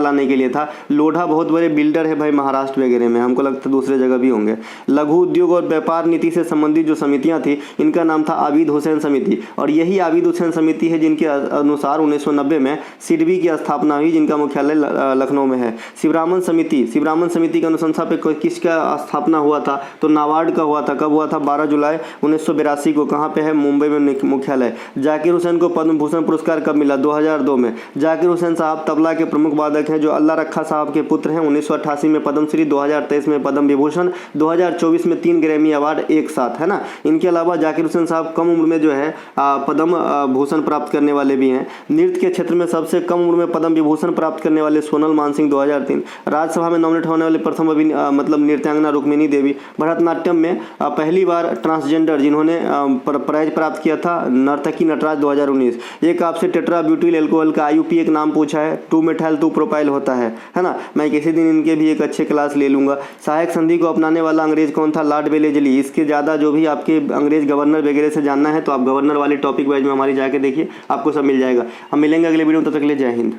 लाने के लिए था। लोढ़ा बहुत बड़े बिल्डर है भाई महाराष्ट्र वगैरह में, हमको लगता है दूसरे जगह भी होंगे। लघु उद्योग और व्यापार नीति से संबंधित जो समितियां थी, इनका नाम था आबिद हुसैन समिति, और यही आबिद हुसैन समिति है जिनके अनुसार 1990 में सिडबी की स्थापना हुई, जिनका मुख्यालय लखनऊ में है। शिवरामन समिति की अनुशंसा पे किसका स्थापना हुआ था? तो नाबार्ड का हुआ था। कब हुआ था? 12 जुलाई 1982 को। कहाँ पे है? मुंबई में मुख्यालय। जाकिर हुसैन को पद्म भूषण पुरस्कार कब मिला? 2002 में। जाकिर हुसैन साहब तबला के प्रमुख वादक हैं जो अल्लाह रखा साहब के पुत्र हैं। 1988 में पद्मश्री, 2023 में पद्म विभूषण, 2024 में 3 ग्रैमी अवार्ड एक साथ, है ना। इनके अलावा जाकिर हुसैन साहब कम उम्र में जो है पद्म भूषण प्राप्त करने वाले भी हैं। नृत्य के क्षेत्र में सबसे कम उम्र में पद्म विभूषण प्राप्त करने वाले सोनल मानसिंह 2003। राज्यसभा में नॉमिनेट होने वाले प्रथम मतलब नृत्यांगना रुक्मिणी देवी। भरतनाट्यम में पहली बार ट्रांसजेंडर जिन्होंने प्राइज प्राप्त किया था, नर्तकी नटराज 2019। एक आपसे टेट्रा ब्यूटिल एल्कोहल का IUP एक नाम पूछा है, 2 मेथाइल 2 प्रोपाइल होता है ना। मैं किसी दिन इनके भी एक अच्छे क्लास ले लूंगा। सहायक संधि को अपनाने वाला अंग्रेज कौन था? Lord Wellesley. इसके ज़्यादा जो भी आपके अंग्रेज गवर्नर वगैरह से जानना है तो आप गवर्नर वाले टॉपिक वाइज में हमारी जाके देखिए, आपको सब मिल जाएगा। हम मिलेंगे अगले वीडियो में, तब तक के लिए जय हिंद।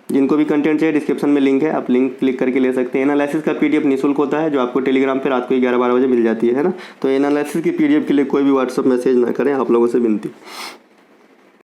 जिनको भी कंटेंट चाहिए डिस्क्रिप्शन में लिंक है, आप लिंक क्लिक करके ले सकते हैं। एनालिसिस का PDF निःशुल्क होता है जो आपको टेलीग्राम पे रात को 11-12 बजे मिल जाती है ना। तो एनालिसिस की PDF के लिए कोई भी व्हाट्सअप मैसेज ना करें, आप लोगों से विनती।